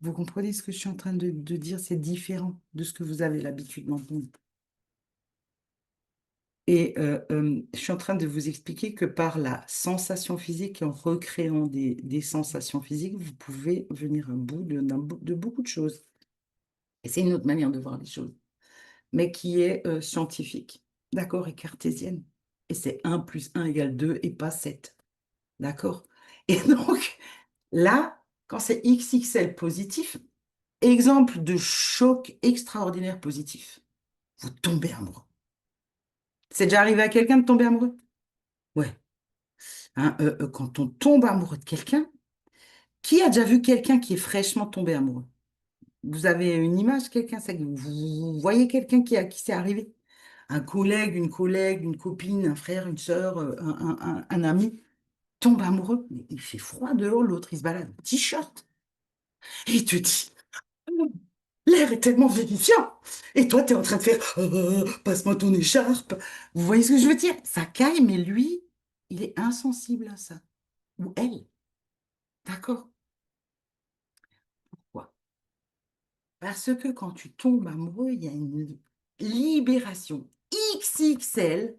Vous comprenez ce que je suis en train de dire? C'est différent de ce que vous avez l'habitude d'entendre. Et je suis en train de vous expliquer que par la sensation physique et en recréant des sensations physiques, vous pouvez venir à bout de beaucoup de choses. Et c'est une autre manière de voir les choses, mais qui est scientifique, d'accord, et cartésienne. Et c'est un plus un égale 2 et pas 7. D'accord? Et donc, là, quand c'est XXL positif, exemple de choc extraordinaire positif, vous tombez amoureux. C'est déjà arrivé à quelqu'un de tomber amoureux? Ouais. Hein, quand on tombe amoureux de quelqu'un, qui a déjà vu quelqu'un qui est fraîchement tombé amoureux? Vous avez une image, quelqu'un, ça, vous voyez quelqu'un qui c'est arrivé? un collègue, une copine, un frère, une sœur, un ami tombe amoureux. Mais il fait froid dehors, l'autre, il se balade en t-shirt. Et il te dit, l'air est tellement vivifiant. Et toi, tu es en train de faire, passe-moi ton écharpe. Vous voyez ce que je veux dire? Ça caille, mais lui, il est insensible à ça. Ou elle. D'accord? Pourquoi? Parce que quand tu tombes amoureux, il y a une libération XXL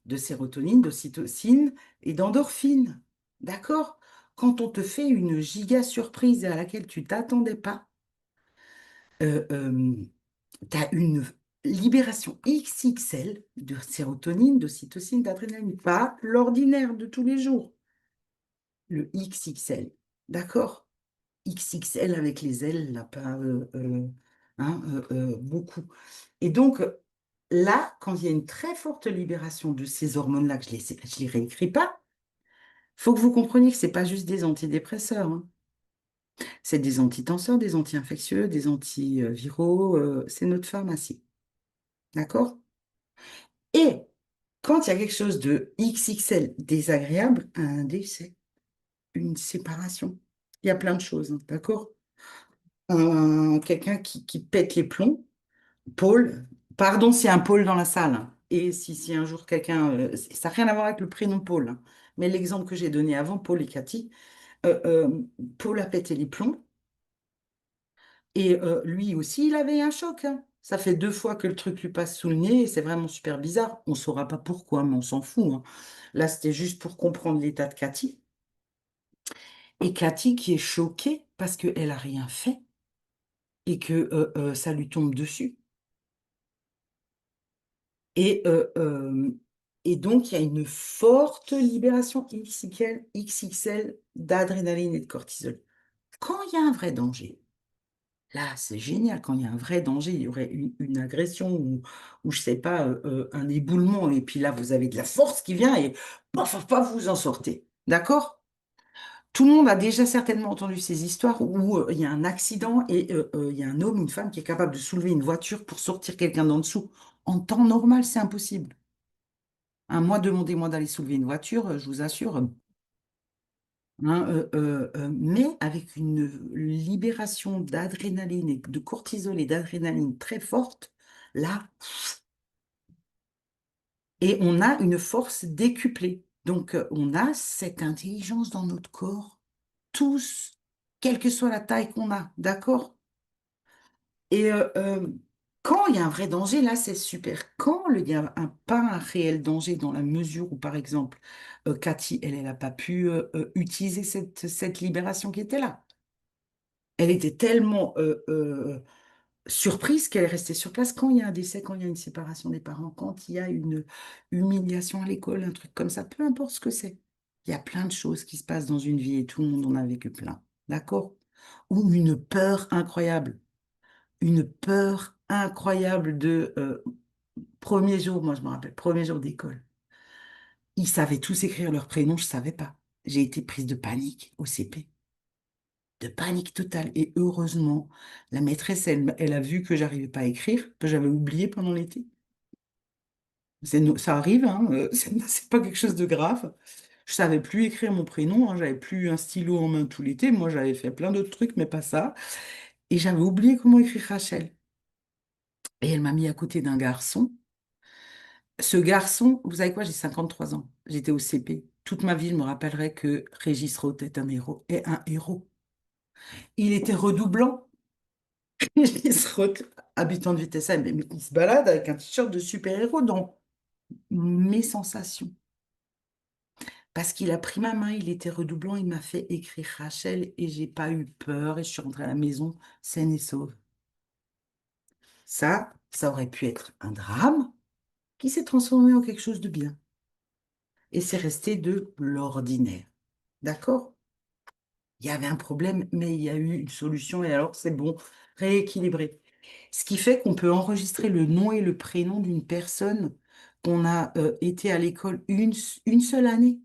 de sérotonine, d'ocytocine et d'endorphine. D'accord? Quand on te fait une giga surprise à laquelle tu t'attendais pas, tu as une libération XXL de sérotonine, d'ocytocine, d'adrénaline. Pas l'ordinaire de tous les jours, le XXL. D'accord? XXL avec les ailes, là, pas beaucoup. Et donc, là, quand il y a une très forte libération de ces hormones-là, que je les réécris pas, faut que vous compreniez que c'est pas juste des antidépresseurs, hein. C'est des antitenseurs, des anti-infectieux, des antiviraux, c'est notre pharmacie. D'accord? Et quand il y a quelque chose de XXL désagréable, un décès, une séparation, il y a plein de choses, hein, d'accord? Quelqu'un qui pète les plombs, Paul, pardon s'il y a un Paul dans la salle, hein. Et si un jour quelqu'un, ça n'a rien à voir avec le prénom Paul, hein. Mais l'exemple que j'ai donné avant, Paul et Cathy, euh, euh, Paul a pété les plombs et lui aussi, il avait un choc, hein. Ça fait 2 fois que le truc lui passe sous le nez et c'est vraiment super bizarre. On ne saura pas pourquoi, mais on s'en fout, hein. Là, c'était juste pour comprendre l'état de Cathy. Et Cathy qui est choquée parce qu'elle n'a rien fait et que ça lui tombe dessus. Et, euh, euh, et donc, il y a une forte libération XXL d'adrénaline et de cortisol. Quand il y a un vrai danger, là, c'est génial. Quand il y a un vrai danger, il y aurait une agression ou je sais pas, un éboulement. Et puis là, vous avez de la force qui vient et paf, paf, vous en sortez. D'accord? Tout le monde a déjà certainement entendu ces histoires où il y a un accident et il y a un homme, une femme qui est capable de soulever une voiture pour sortir quelqu'un d'en dessous. En temps normal, c'est impossible. Moi, demandez-moi d'aller soulever une voiture, je vous assure. Hein, mais avec une libération d'adrénaline et de cortisol et d'adrénaline très forte, là, et on a une force décuplée. Donc, on a cette intelligence dans notre corps, tous, quelle que soit la taille qu'on a, d'accord? Et quand il y a un vrai danger, là, c'est super. Quand il y a pas un réel danger dans la mesure où, par exemple, Cathy, elle n'a pas pu utiliser cette libération qui était là. Elle était tellement surprise qu'elle est restée sur place quand il y a un décès, quand il y a une séparation des parents, quand il y a une humiliation à l'école, un truc comme ça, peu importe ce que c'est. Il y a plein de choses qui se passent dans une vie et tout le monde en a vécu plein. D'accord? Ou une peur incroyable. Une peur incroyable de premier jour, moi je me rappelle, premier jour d'école. Ils savaient tous écrire leur prénom, je ne savais pas. J'ai été prise de panique au CP, de panique totale. Et heureusement, la maîtresse, elle a vu que j'arrivais pas à écrire, que j'avais oublié pendant l'été. Ça arrive, hein, c'est pas quelque chose de grave. Je savais plus écrire mon prénom, hein, j'avais plus un stylo en main tout l'été. Moi, j'avais fait plein d'autres trucs, mais pas ça. Et j'avais oublié comment écrire Rachel. Et elle m'a mis à côté d'un garçon. Ce garçon, vous savez quoi, j'ai 53 ans. J'étais au CP. Toute ma vie, je me rappellerai que Régis Roth est un héros. Est un héros. Il était redoublant. Régis Roth, habitant de Vitesse, mais il se balade avec un t-shirt de super-héros dans mes sensations. Parce qu'il a pris ma main, il était redoublant, il m'a fait écrire Rachel et j'ai pas eu peur et je suis rentrée à la maison saine et sauve. Ça aurait pu être un drame qui s'est transformé en quelque chose de bien. Et c'est resté de l'ordinaire. D'accord? Il y avait un problème, mais il y a eu une solution et alors c'est bon, rééquilibré. Ce qui fait qu'on peut enregistrer le nom et le prénom d'une personne qu'on a été à l'école une seule année.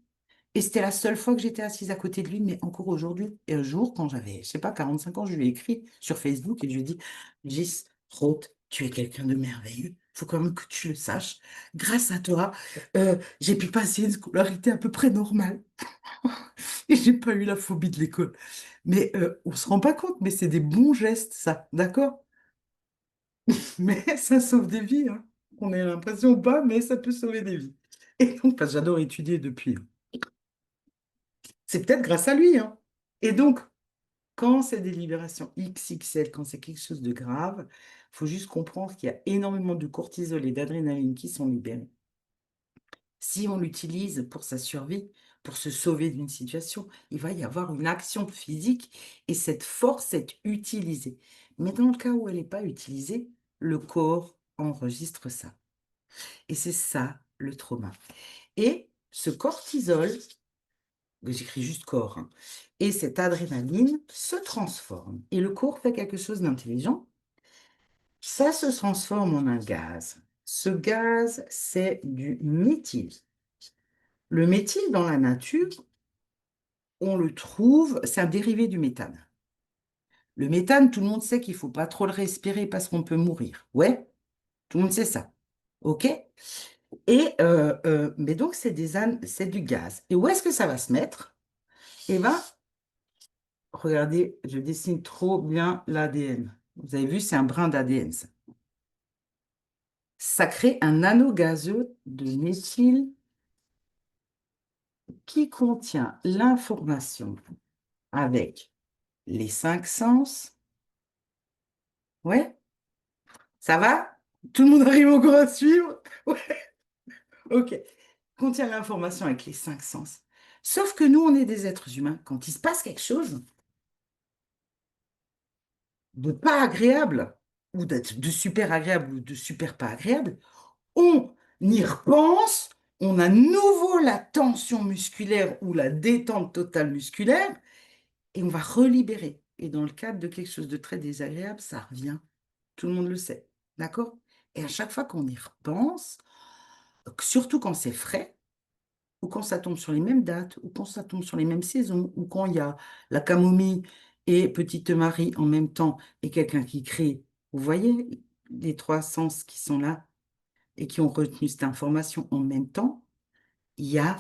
Et c'était la seule fois que j'étais assise à côté de lui, mais encore aujourd'hui. Et un jour, quand j'avais, je sais pas, 45 ans, je lui ai écrit sur Facebook et je lui ai dit, Gis, Roth, tu es quelqu'un de merveilleux. Il faut quand même que tu le saches. Grâce à toi, j'ai pu passer une scolarité à peu près normale. Et j'ai pas eu la phobie de l'école. Mais on se rend pas compte, mais c'est des bons gestes, ça, d'accord? Mais ça sauve des vies, hein. On a l'impression ou pas, mais ça peut sauver des vies. Et donc, parce que j'adore étudier depuis. C'est peut-être grâce à lui, hein. Et donc, quand c'est des libérations XXL, quand c'est quelque chose de grave, il faut juste comprendre qu'il y a énormément de cortisol et d'adrénaline qui sont libérés. Si on l'utilise pour sa survie, pour se sauver d'une situation, il va y avoir une action physique et cette force est utilisée. Mais dans le cas où elle n'est pas utilisée, le corps enregistre ça. Et c'est ça le trauma. Et ce cortisol, j'écris juste corps, hein, et cette adrénaline se transforme. Et le corps fait quelque chose d'intelligent. Ça se transforme en un gaz. Ce gaz, c'est du méthyle. Le méthyle, dans la nature, on le trouve, c'est un dérivé du méthane. Le méthane, tout le monde sait qu'il ne faut pas trop le respirer parce qu'on peut mourir. Ouais, tout le monde sait ça. OK? Et, mais donc, c'est du gaz. Et où est-ce que ça va se mettre? Eh bien, regardez, je dessine trop bien l'ADN. Vous avez vu, c'est un brin d'ADN, ça. Ça crée un anneau gazeux de méthyle qui contient l'information avec les cinq sens. Ouais, ça va? Tout le monde arrive encore à suivre? Ouais, ok. Contient l'information avec les cinq sens. Sauf que nous, on est des êtres humains. Quand il se passe quelque chose de pas agréable, ou de super agréable, ou de super pas agréable, on y repense, on a à nouveau la tension musculaire ou la détente totale musculaire, et on va relibérer. Et dans le cadre de quelque chose de très désagréable, ça revient. Tout le monde le sait. D'accord? Et à chaque fois qu'on y repense, surtout quand c'est frais, ou quand ça tombe sur les mêmes dates, ou quand ça tombe sur les mêmes saisons, ou quand il y a la camomille et Petite Marie en même temps, et quelqu'un qui crie, vous voyez les trois sens qui sont là et qui ont retenu cette information en même temps, il y a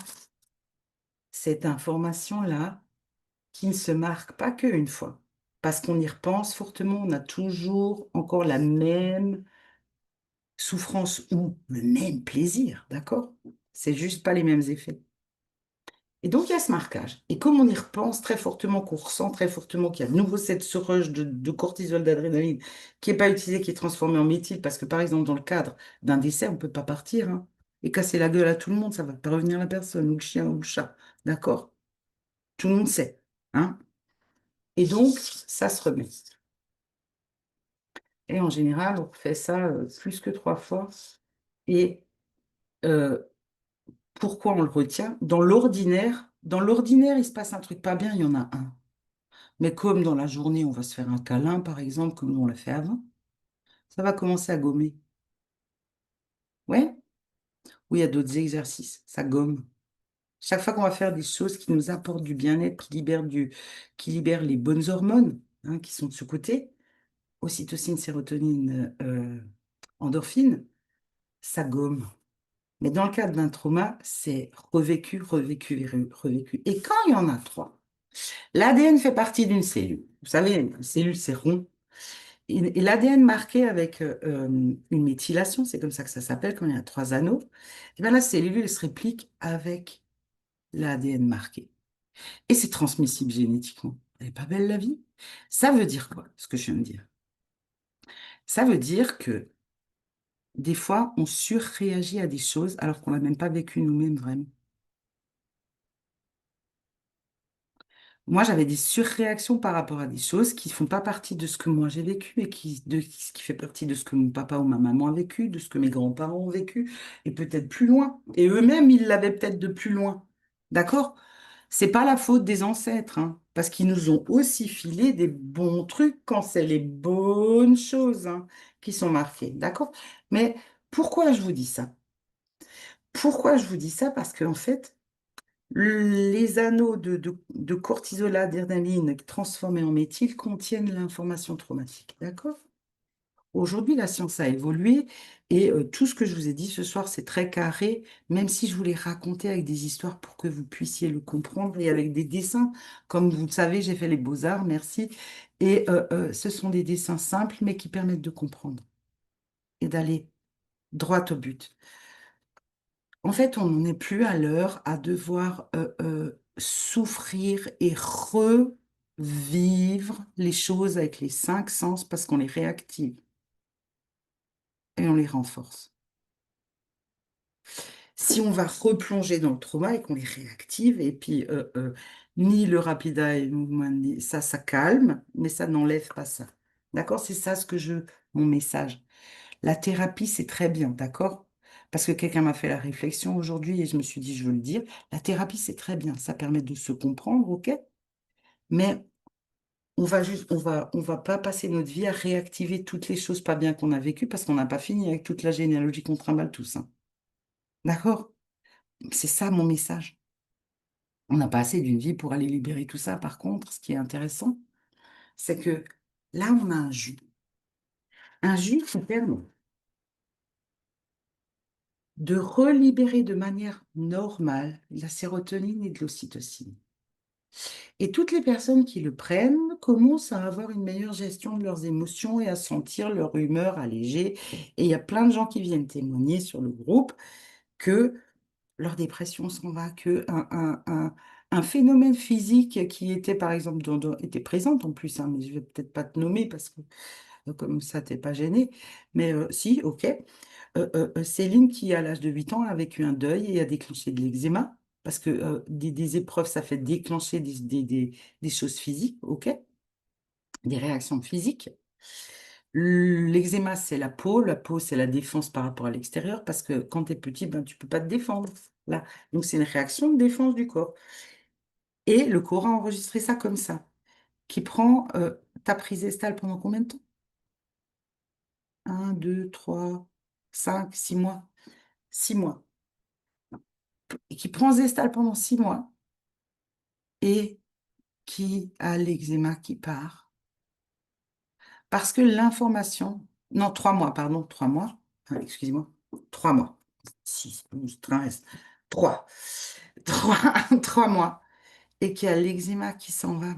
cette information-là qui ne se marque pas qu'une fois. Parce qu'on y repense fortement, on a toujours encore la même souffrance ou le même plaisir, d'accord? C'est juste pas les mêmes effets. Et donc, il y a ce marquage. Et comme on y repense très fortement, qu'on ressent très fortement qu'il y a de nouveau cette surrush de cortisol, d'adrénaline qui n'est pas utilisée, qui est transformée en méthyle, parce que par exemple, dans le cadre d'un décès, on ne peut pas partir, hein, et casser la gueule à tout le monde, ça ne va pas revenir la personne, ou le chien, ou le chat. D'accord? Tout le monde sait. Hein? Et donc, ça se remet. Et en général, on fait ça plus que 3 fois. Et euh, pourquoi on le retient? Dans l'ordinaire, il se passe un truc pas bien, il y en a un. Mais comme dans la journée, on va se faire un câlin, par exemple, comme on l'a fait avant, ça va commencer à gommer. Ouais? Ou il y a d'autres exercices, ça gomme. Chaque fois qu'on va faire des choses qui nous apportent du bien-être, qui libèrent les bonnes hormones, hein, qui sont de ce côté, ocytocine, sérotonine, endorphine, ça gomme. Mais dans le cadre d'un trauma, c'est revécu, revécu, revécu. Et quand il y en a trois, l'ADN fait partie d'une cellule. Vous savez, une cellule, c'est rond. Et l'ADN marqué avec une méthylation, c'est comme ça que ça s'appelle quand il y a trois anneaux, et bien la cellule elle se réplique avec l'ADN marqué. Et c'est transmissible génétiquement. Elle n'est pas belle la vie? Ça veut dire quoi, ce que je viens de dire? Ça veut dire que des fois, on surréagit à des choses alors qu'on n'a même pas vécu nous-mêmes vraiment. Moi, j'avais des surréactions par rapport à des choses qui ne font pas partie de ce que moi j'ai vécu et ce qui fait partie de ce que mon papa ou ma maman a vécu, de ce que mes grands-parents ont vécu, et peut-être plus loin. Et eux-mêmes, ils l'avaient peut-être de plus loin. D'accord? C'est pas la faute des ancêtres, hein, parce qu'ils nous ont aussi filé des bons trucs quand c'est les bonnes choses, hein, qui sont marquées. D'accord? Mais pourquoi je vous dis ça? Pourquoi je vous dis ça? Parce qu'en fait, les anneaux de cortisol, d'adrénaline transformés en méthyle contiennent l'information traumatique. D'accord? Aujourd'hui, la science a évolué et tout ce que je vous ai dit ce soir, c'est très carré, même si je voulais raconter avec des histoires pour que vous puissiez le comprendre et avec des dessins. Comme vous le savez, j'ai fait les beaux-arts, merci. Et ce sont des dessins simples, mais qui permettent de comprendre et d'aller droit au but. En fait, on n'en est plus à l'heure à devoir souffrir et revivre les choses avec les cinq sens parce qu'on les réactive et on les renforce. Si on va replonger dans le trauma et qu'on les réactive, et puis ni le rapid eye movement, ça calme, mais ça n'enlève pas ça. D'accord? C'est ça mon message. La thérapie, c'est très bien, d'accord? Parce que quelqu'un m'a fait la réflexion aujourd'hui et je me suis dit, je veux le dire. La thérapie, c'est très bien. Ça permet de se comprendre, ok? Mais on va pas passer notre vie à réactiver toutes les choses pas bien qu'on a vécues parce qu'on n'a pas fini avec toute la généalogie qu'on trimballe tous, hein. D'accord? C'est ça mon message. On n'a pas assez d'une vie pour aller libérer tout ça. Par contre, ce qui est intéressant, c'est que là, on a un jus. Un jus qui permet de relibérer de manière normale la sérotonine et de l'ocytocine. Et toutes les personnes qui le prennent commencent à avoir une meilleure gestion de leurs émotions et à sentir leur humeur allégée. Et il y a plein de gens qui viennent témoigner sur le groupe que leur dépression s'en va, que un phénomène physique qui était, par exemple, était présent en plus, hein, mais je vais peut-être pas te nommer parce que comme ça, t'es pas gêné. Mais si, ok. Céline, qui à l'âge de 8 ans a vécu un deuil et a déclenché de l'eczéma, parce que des épreuves, ça fait déclencher des choses physiques, ok, des réactions physiques. L'eczéma, c'est la peau, c'est la défense par rapport à l'extérieur, parce que quand tu es petit, ben, tu peux pas te défendre. Là. Donc, c'est une réaction de défense du corps. Et le corps a enregistré ça comme ça, qui prend ta prise estale pendant combien de temps? Un, 2, 3, 5, 6 mois. 6 mois. Et qui prend Zestal pendant 6 mois et qui a l'eczéma qui part. Parce que l'information, non, 3 mois, pardon, 3 mois, excusez-moi, 3 mois, 6, 12, 13, 3, 3, 3 mois, et qui a l'eczéma qui s'en va.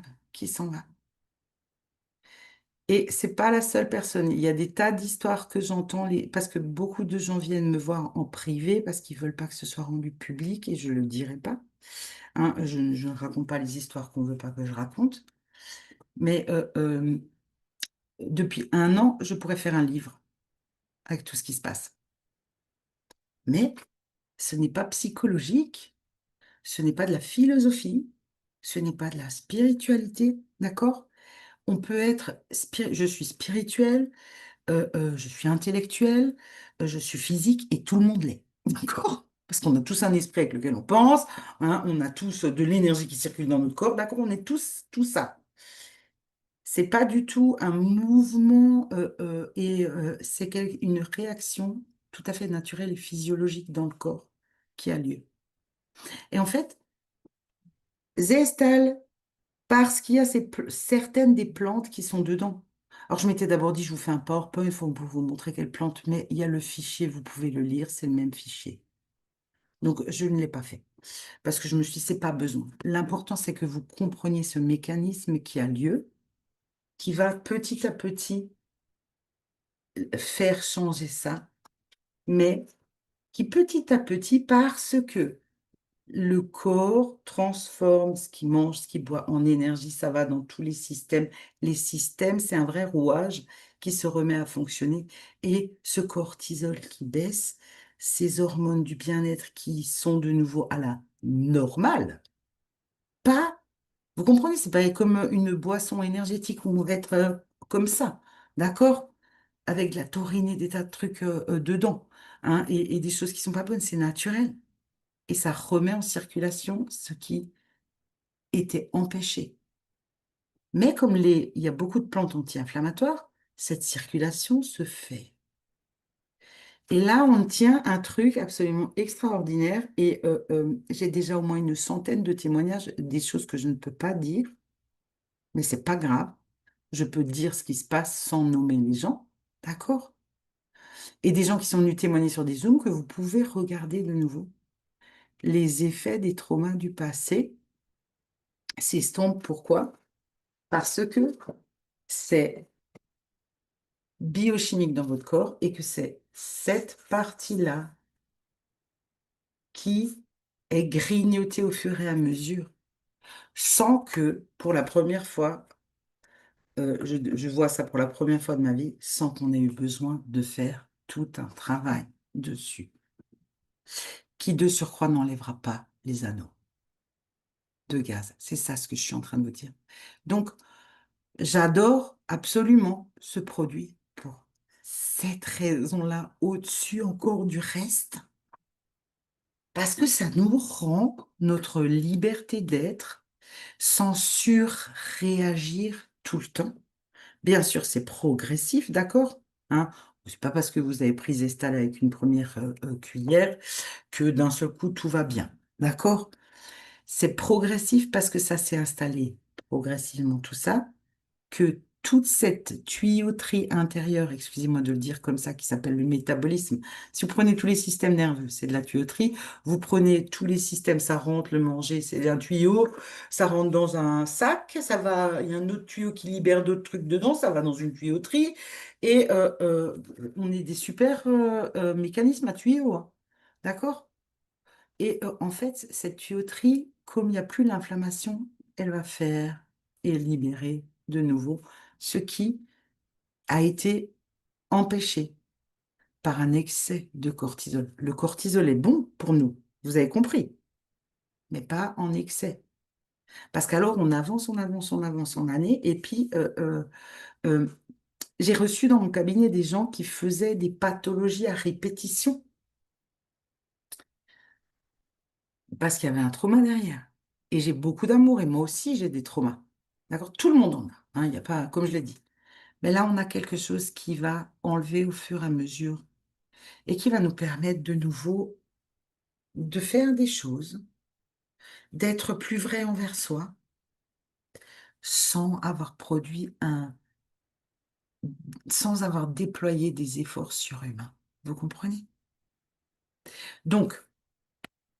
Et c'est pas la seule personne. Il y a des tas d'histoires que j'entends, parce que beaucoup de gens viennent me voir en privé parce qu'ils veulent pas que ce soit rendu public et je le dirai pas. Hein, je ne raconte pas les histoires qu'on veut pas que je raconte. Mais depuis un an, je pourrais faire un livre avec tout ce qui se passe. Mais ce n'est pas psychologique, ce n'est pas de la philosophie, ce n'est pas de la spiritualité, d'accord? On peut être, je suis spirituel, je suis intellectuel, je suis physique et tout le monde l'est, d'accord? Parce qu'on a tous un esprit avec lequel on pense, hein, on a tous de l'énergie qui circule dans notre corps, d'accord? On est tous tout ça. C'est pas du tout un mouvement et c'est une réaction tout à fait naturelle et physiologique dans le corps qui a lieu. Et en fait, Zestal, parce qu'il y a certaines des plantes qui sont dedans. Alors, je m'étais d'abord dit, je vous fais un PowerPoint, il faut vous montrer quelle plante, mais il y a le fichier, vous pouvez le lire, c'est le même fichier. Donc, je ne l'ai pas fait parce que je me suis dit, c'est pas besoin. L'important, c'est que vous compreniez ce mécanisme qui a lieu, qui va petit à petit faire changer ça, mais qui petit à petit, parce que le corps transforme ce qu'il mange, ce qu'il boit en énergie, ça va dans tous les systèmes. Les systèmes, c'est un vrai rouage qui se remet à fonctionner. Et ce cortisol qui baisse, ces hormones du bien-être qui sont de nouveau à la normale, pas, vous comprenez, c'est pas comme une boisson énergétique où on va être comme ça, d'accord? Avec de la taurine et des tas de trucs dedans, hein, et des choses qui sont pas bonnes, c'est naturel. Et ça remet en circulation ce qui était empêché. Mais comme il y a beaucoup de plantes anti-inflammatoires, cette circulation se fait. Et là, on tient un truc absolument extraordinaire et j'ai déjà au moins une centaine de témoignages, des choses que je ne peux pas dire, mais c'est pas grave. Je peux dire ce qui se passe sans nommer les gens. D'accord? Et des gens qui sont venus témoigner sur des Zooms que vous pouvez regarder de nouveau. Les effets des traumas du passé s'estompent. Pourquoi? Parce que c'est biochimique dans votre corps et que c'est cette partie-là qui est grignotée au fur et à mesure, sans que, pour la première fois, je vois ça pour la première fois de ma vie, sans qu'on ait eu besoin de faire tout un travail dessus, qui de surcroît n'enlèvera pas les anneaux de gaz. C'est ça ce que je suis en train de vous dire. Donc, j'adore absolument ce produit pour cette raison-là, au-dessus encore du reste, parce que ça nous rend notre liberté d'être sans surréagir tout le temps. Bien sûr, c'est progressif, d'accord? Hein? C'est pas parce que vous avez pris Zestal avec une première cuillère que d'un seul coup tout va bien, d'accord? C'est progressif parce que ça s'est installé progressivement tout ça, que toute cette tuyauterie intérieure, excusez-moi de le dire comme ça, qui s'appelle le métabolisme, si vous prenez tous les systèmes nerveux, c'est de la tuyauterie, vous prenez tous les systèmes, ça rentre, le manger, c'est un tuyau, ça rentre dans un sac, ça va, il y a un autre tuyau qui libère d'autres trucs dedans, ça va dans une tuyauterie, et on est des super mécanismes à tuyaux, hein. D'accord? Et en fait, cette tuyauterie, comme il n'y a plus l'inflammation, elle va faire et libérer de nouveau ce qui a été empêché par un excès de cortisol. Le cortisol est bon pour nous, vous avez compris, mais pas en excès. Parce qu'alors, on avance, on avance, on avance en année, et puis euh, j'ai reçu dans mon cabinet des gens qui faisaient des pathologies à répétition parce qu'il y avait un trauma derrière. Et j'ai beaucoup d'amour et moi aussi j'ai des traumas. D'accord? Tout le monde en a. Hein, il y a pas, comme je l'ai dit. Mais là, on a quelque chose qui va enlever au fur et à mesure et qui va nous permettre de nouveau de faire des choses, d'être plus vrai envers soi, sans avoir produit sans avoir déployé des efforts surhumains. Vous comprenez? Donc,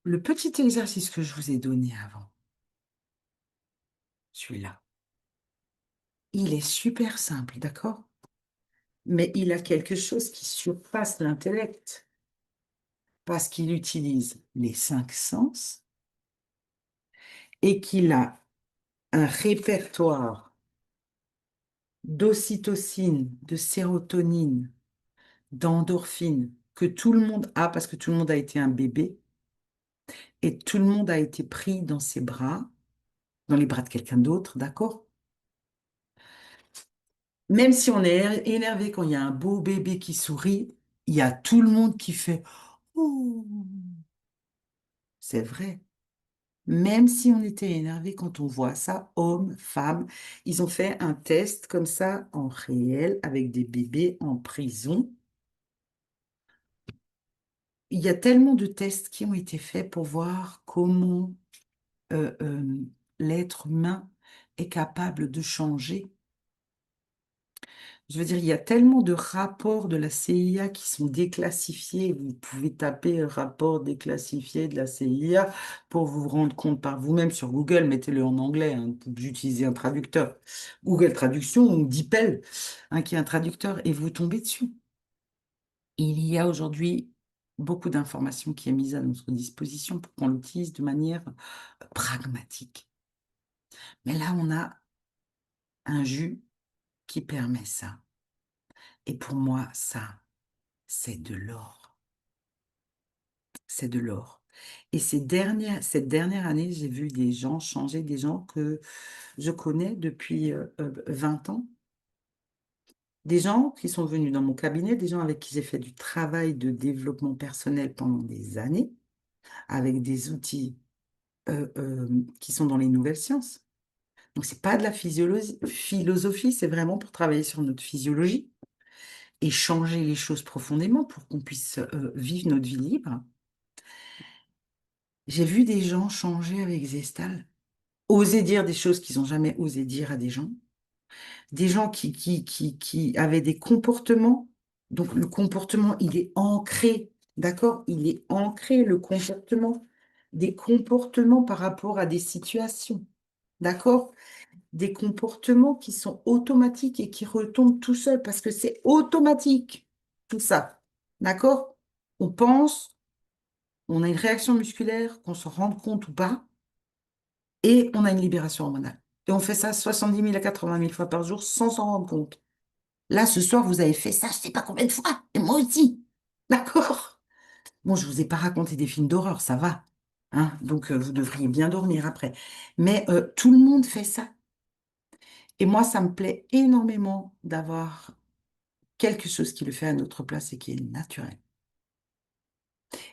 le petit exercice que je vous ai donné avant, celui-là, il est super simple, d'accord? Mais il a quelque chose qui surpasse l'intellect parce qu'il utilise les cinq sens et qu'il a un répertoire d'ocytocine, de sérotonine, d'endorphine que tout le monde a parce que tout le monde a été un bébé et tout le monde a été pris dans ses bras, dans les bras de quelqu'un d'autre, d'accord? Même si on est énervé quand il y a un beau bébé qui sourit, il y a tout le monde qui fait «Oh, c'est vrai». Même si on était énervé quand on voit ça, hommes, femmes, ils ont fait un test comme ça en réel avec des bébés en prison. Il y a tellement de tests qui ont été faits pour voir comment euh, euh, l'être humain est capable de changer. Je veux dire, il y a tellement de rapports de la CIA qui sont déclassifiés. Vous pouvez taper rapport déclassifié de la CIA pour vous rendre compte par vous-même sur Google. Mettez-le en anglais, hein, j'utilise un traducteur. Google Traduction ou DeepL, hein, qui est un traducteur, et vous tombez dessus. Il y a aujourd'hui beaucoup d'informations qui est mise à notre disposition pour qu'on l'utilise de manière pragmatique. Mais là, on a un jus qui permet ça. Et pour moi, ça, c'est de l'or. C'est de l'or. Et cette dernière année, j'ai vu des gens changer, des gens que je connais depuis 20 ans, des gens qui sont venus dans mon cabinet, des gens avec qui j'ai fait du travail de développement personnel pendant des années, avec des outils qui sont dans les nouvelles sciences. Donc, c'est pas de la philosophie, c'est vraiment pour travailler sur notre physiologie et changer les choses profondément pour qu'on puisse vivre notre vie libre. J'ai vu des gens changer avec Zestal, oser dire des choses qu'ils n'ont jamais osé dire à des gens. des gens qui avaient des comportements. Donc, le comportement, il est ancré, d'accord? Il est ancré, le comportement, des comportements par rapport à des situations, d'accord? Des comportements qui sont automatiques et qui retombent tout seuls parce que c'est automatique, tout ça, d'accord? On pense, on a une réaction musculaire, qu'on s'en rende compte ou pas, et on a une libération hormonale. Et on fait ça 70 000 à 80 000 fois par jour sans s'en rendre compte. Là, ce soir, vous avez fait ça, je sais pas combien de fois, et moi aussi. D'accord? Bon, je vous ai pas raconté des films d'horreur, ça va. Hein, donc, vous devriez bien dormir après. Mais tout le monde fait ça. Et moi, ça me plaît énormément d'avoir quelque chose qui le fait à notre place et qui est naturel.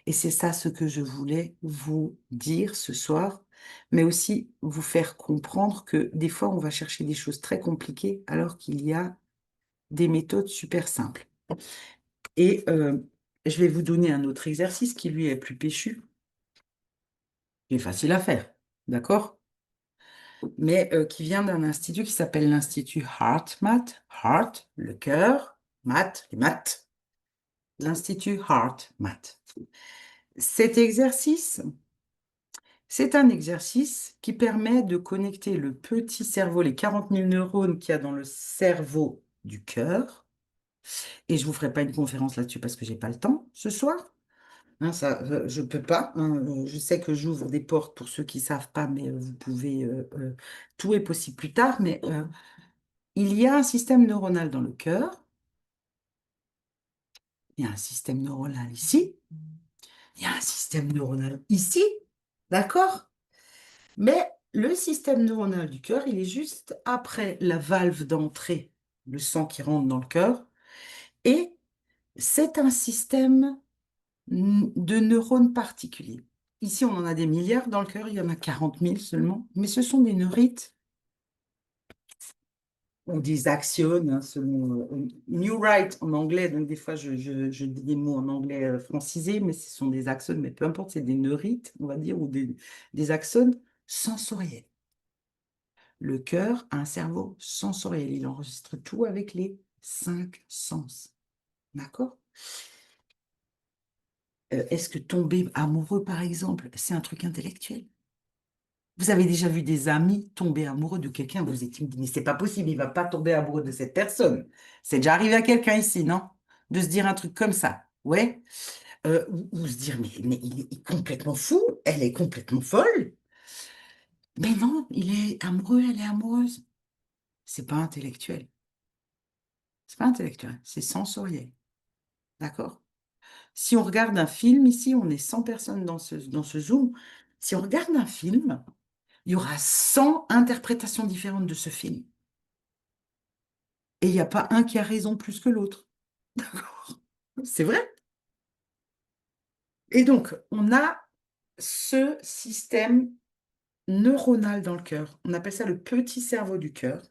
Et c'est ça ce que je voulais vous dire ce soir, mais aussi vous faire comprendre que des fois, on va chercher des choses très compliquées alors qu'il y a des méthodes super simples. Et je vais vous donner un autre exercice qui, lui, est plus péchu, qui est facile à faire, d'accord? Mais qui vient d'un institut qui s'appelle l'Institut HeartMath. Heart, le cœur, math, les maths. L'Institut HeartMath. Cet exercice, c'est un exercice qui permet de connecter le petit cerveau, les 40 000 neurones qu'il y a dans le cerveau du cœur. Et je ne vous ferai pas une conférence là-dessus parce que j'ai pas le temps ce soir. Hein, ça, je ne peux pas. Hein, je sais que j'ouvre des portes pour ceux qui ne savent pas, mais vous pouvez. Tout est possible plus tard. Mais il y a un système neuronal dans le cœur. Il y a un système neuronal ici. Il y a un système neuronal ici. D'accord? Mais le système neuronal du cœur, il est juste après la valve d'entrée, le sang qui rentre dans le cœur. Et c'est un système de neurones particuliers. Ici, on en a des milliards dans le cœur, il y en a 40 000 seulement, mais ce sont des neurites ou des axones, hein, selon New Right en anglais, donc des fois je dis des mots en anglais francisé, mais ce sont des axones, mais peu importe, c'est des neurites, on va dire, ou des axones sensoriels. Le cœur a un cerveau sensoriel, il enregistre tout avec les 5 sens. D'accord? Est-ce que tomber amoureux, par exemple, c'est un truc intellectuel? Vous avez déjà vu des amis tomber amoureux de quelqu'un, vous étiez dit, mais c'est pas possible, il va pas tomber amoureux de cette personne. C'est déjà arrivé à quelqu'un ici, non? De se dire un truc comme ça, ouais? Ou se dire, mais il est complètement fou, elle est complètement folle. Mais non, il est amoureux, elle est amoureuse. C'est pas intellectuel. C'est pas intellectuel, c'est sensoriel. D'accord? Si on regarde un film, ici, on est 100 personnes dans ce Zoom. Si on regarde un film, il y aura 100 interprétations différentes de ce film. Et il n'y a pas un qui a raison plus que l'autre. D'accord? C'est vrai. Et donc, on a ce système neuronal dans le cœur. On appelle ça le petit cerveau du cœur.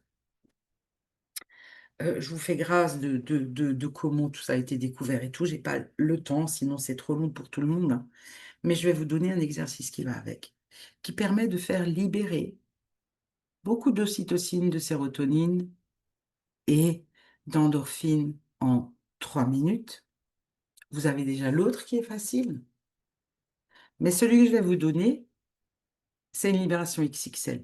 Je vous fais grâce de comment tout ça a été découvert et tout. J'ai pas le temps, sinon c'est trop long pour tout le monde, hein. Mais je vais vous donner un exercice qui va avec, qui permet de faire libérer beaucoup d'ocytocine, de sérotonine et d'endorphine en 3 minutes. Vous avez déjà l'autre qui est facile. Mais celui que je vais vous donner, c'est une libération XXL.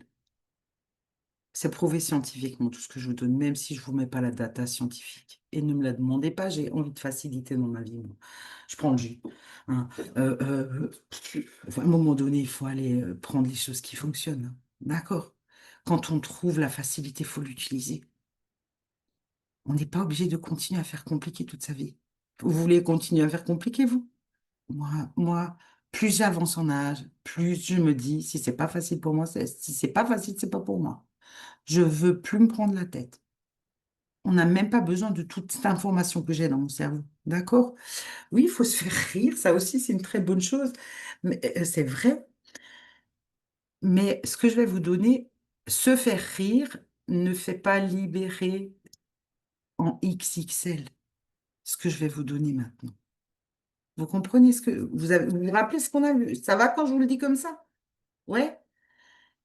C'est prouvé scientifiquement tout ce que je vous donne, même si je ne vous mets pas la data scientifique. Et ne me la demandez pas, j'ai envie de facilité dans ma vie, moi. Je prends le jus. Hein. À un moment donné, il faut aller prendre les choses qui fonctionnent. Hein. D'accord? Quand on trouve la facilité, il faut l'utiliser. On n'est pas obligé de continuer à faire compliqué toute sa vie. Vous voulez continuer à faire compliqué, vous? Moi, plus j'avance en âge, plus je me dis, si c'est pas facile pour moi, si c'est pas facile, c'est pas pour moi. Je veux plus me prendre la tête. On n'a même pas besoin de toute cette information que j'ai dans mon cerveau. D'accord? Oui, il faut se faire rire, ça aussi, c'est une très bonne chose. Mais c'est vrai. Mais ce que je vais vous donner, se faire rire ne fait pas libérer en XXL ce que je vais vous donner maintenant. Vous comprenez ce que vous vous rappelez ce qu'on a vu? Ça va quand je vous le dis comme ça? Ouais?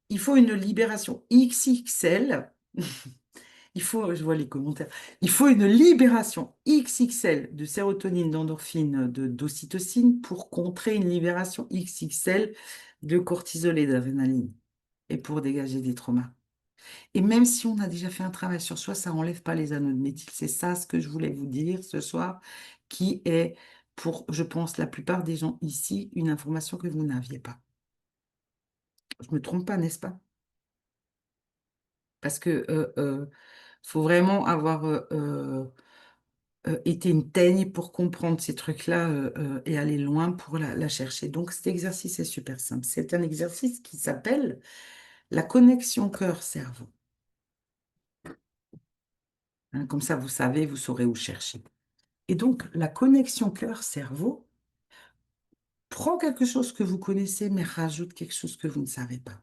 Il faut une libération XXL Il faut, je vois les commentaires, il faut une libération XXL de sérotonine, d'endorphine, d'ocytocine pour contrer une libération XXL de cortisol et d'adrénaline et pour dégager des traumas. Et même si on a déjà fait un travail sur soi, ça n'enlève pas les anneaux de méthyle. C'est ça ce que je voulais vous dire ce soir, qui est pour, je pense, la plupart des gens ici, une information que vous n'aviez pas. Je ne me trompe pas, n'est-ce pas? Parce que faut vraiment avoir été une teigne pour comprendre ces trucs-là et aller loin pour la chercher. Donc cet exercice est super simple. C'est un exercice qui s'appelle la connexion cœur-cerveau. Hein, comme ça, vous savez, vous saurez où chercher. Et donc, la connexion cœur-cerveau prend quelque chose que vous connaissez, mais rajoute quelque chose que vous ne savez pas.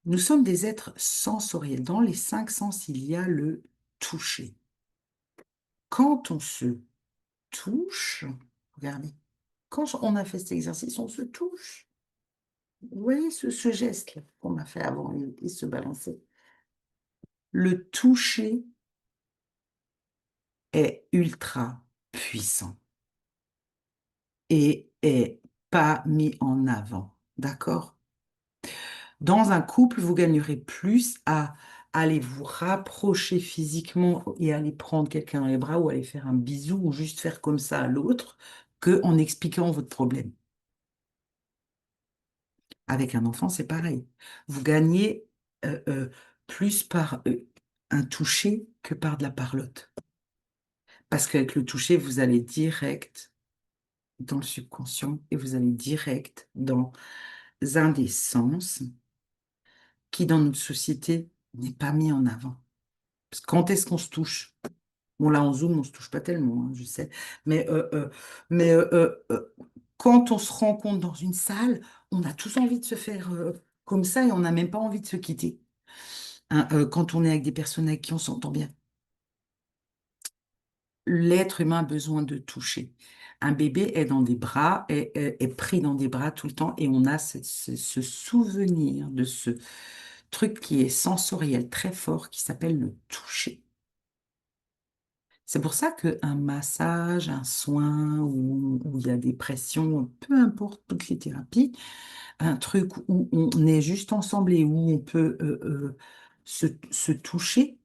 Nous sommes des êtres sensoriels. Dans les cinq sens, il y a le toucher. Quand on se touche, regardez, quand on a fait cet exercice, on se touche. Vous voyez ce geste qu'on a fait avant et se balancer. Le toucher est ultra puissant et est pas mis en avant. D'accord? Dans un couple, vous gagnerez plus à aller vous rapprocher physiquement et aller prendre quelqu'un dans les bras ou aller faire un bisou ou juste faire comme ça à l'autre que en expliquant votre problème. Avec un enfant, c'est pareil. Vous gagnez plus par un toucher que par de la parlotte. Parce qu'avec le toucher, vous allez direct dans le subconscient et vous allez direct dans un des sens qui, dans notre société, n'est pas mis en avant. Parce que quand est-ce qu'on se touche? Bon, là, en Zoom, on se touche pas tellement, hein, je sais. Mais, quand on se rencontre dans une salle, on a tous envie de se faire comme ça et on n'a même pas envie de se quitter. Hein, quand on est avec des personnes avec qui on s'entend bien. L'être humain a besoin de toucher. Un bébé est dans des bras, est pris dans des bras tout le temps et on a ce souvenir de ce truc qui est sensoriel très fort qui s'appelle le toucher. C'est pour ça qu'un massage, un soin où il y a des pressions, peu importe toutes les thérapies, un truc où on est juste ensemble et où on peut se toucher,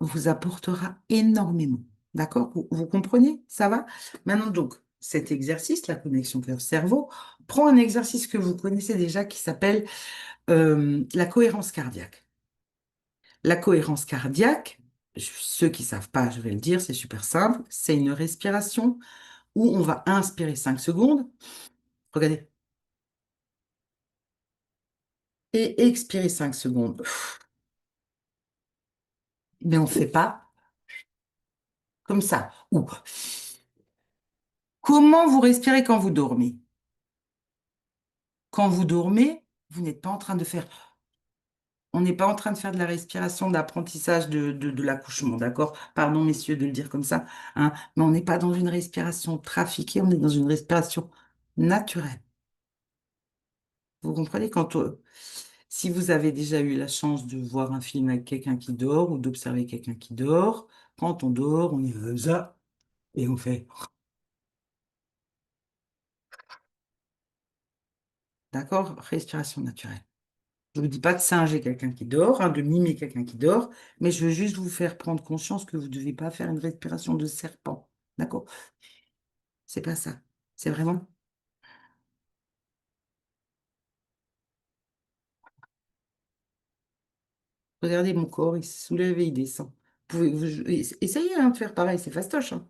vous apportera énormément. D'accord? Vous comprenez? Ça va? Maintenant, donc, cet exercice, la connexion cœur-cerveau, prend un exercice que vous connaissez déjà qui s'appelle la cohérence cardiaque. La cohérence cardiaque, ceux qui ne savent pas, je vais le dire, c'est super simple. C'est une respiration où on va inspirer 5 secondes, regardez, et expirer 5 secondes. Mais on ne fait pas comme ça. Ou comment vous respirez quand vous dormez? Quand vous dormez, vous n'êtes pas en train de faire. On n'est pas en train de faire de la respiration d'apprentissage de l'accouchement, d'accord? Pardon, messieurs, de le dire comme ça, hein, mais on n'est pas dans une respiration trafiquée, on est dans une respiration naturelle. Vous comprenez? Si vous avez déjà eu la chance de voir un film avec quelqu'un qui dort ou d'observer quelqu'un qui dort, quand on dort, on est ça et on fait, d'accord? Respiration naturelle. Je ne vous dis pas de singer quelqu'un qui dort, hein, de mimer quelqu'un qui dort, mais je veux juste vous faire prendre conscience que vous ne devez pas faire une respiration de serpent. D'accord? C'est pas ça. C'est vraiment. Regardez mon corps, il se soulève et il descend. Essayez hein, de faire pareil, c'est fastoche. Hein.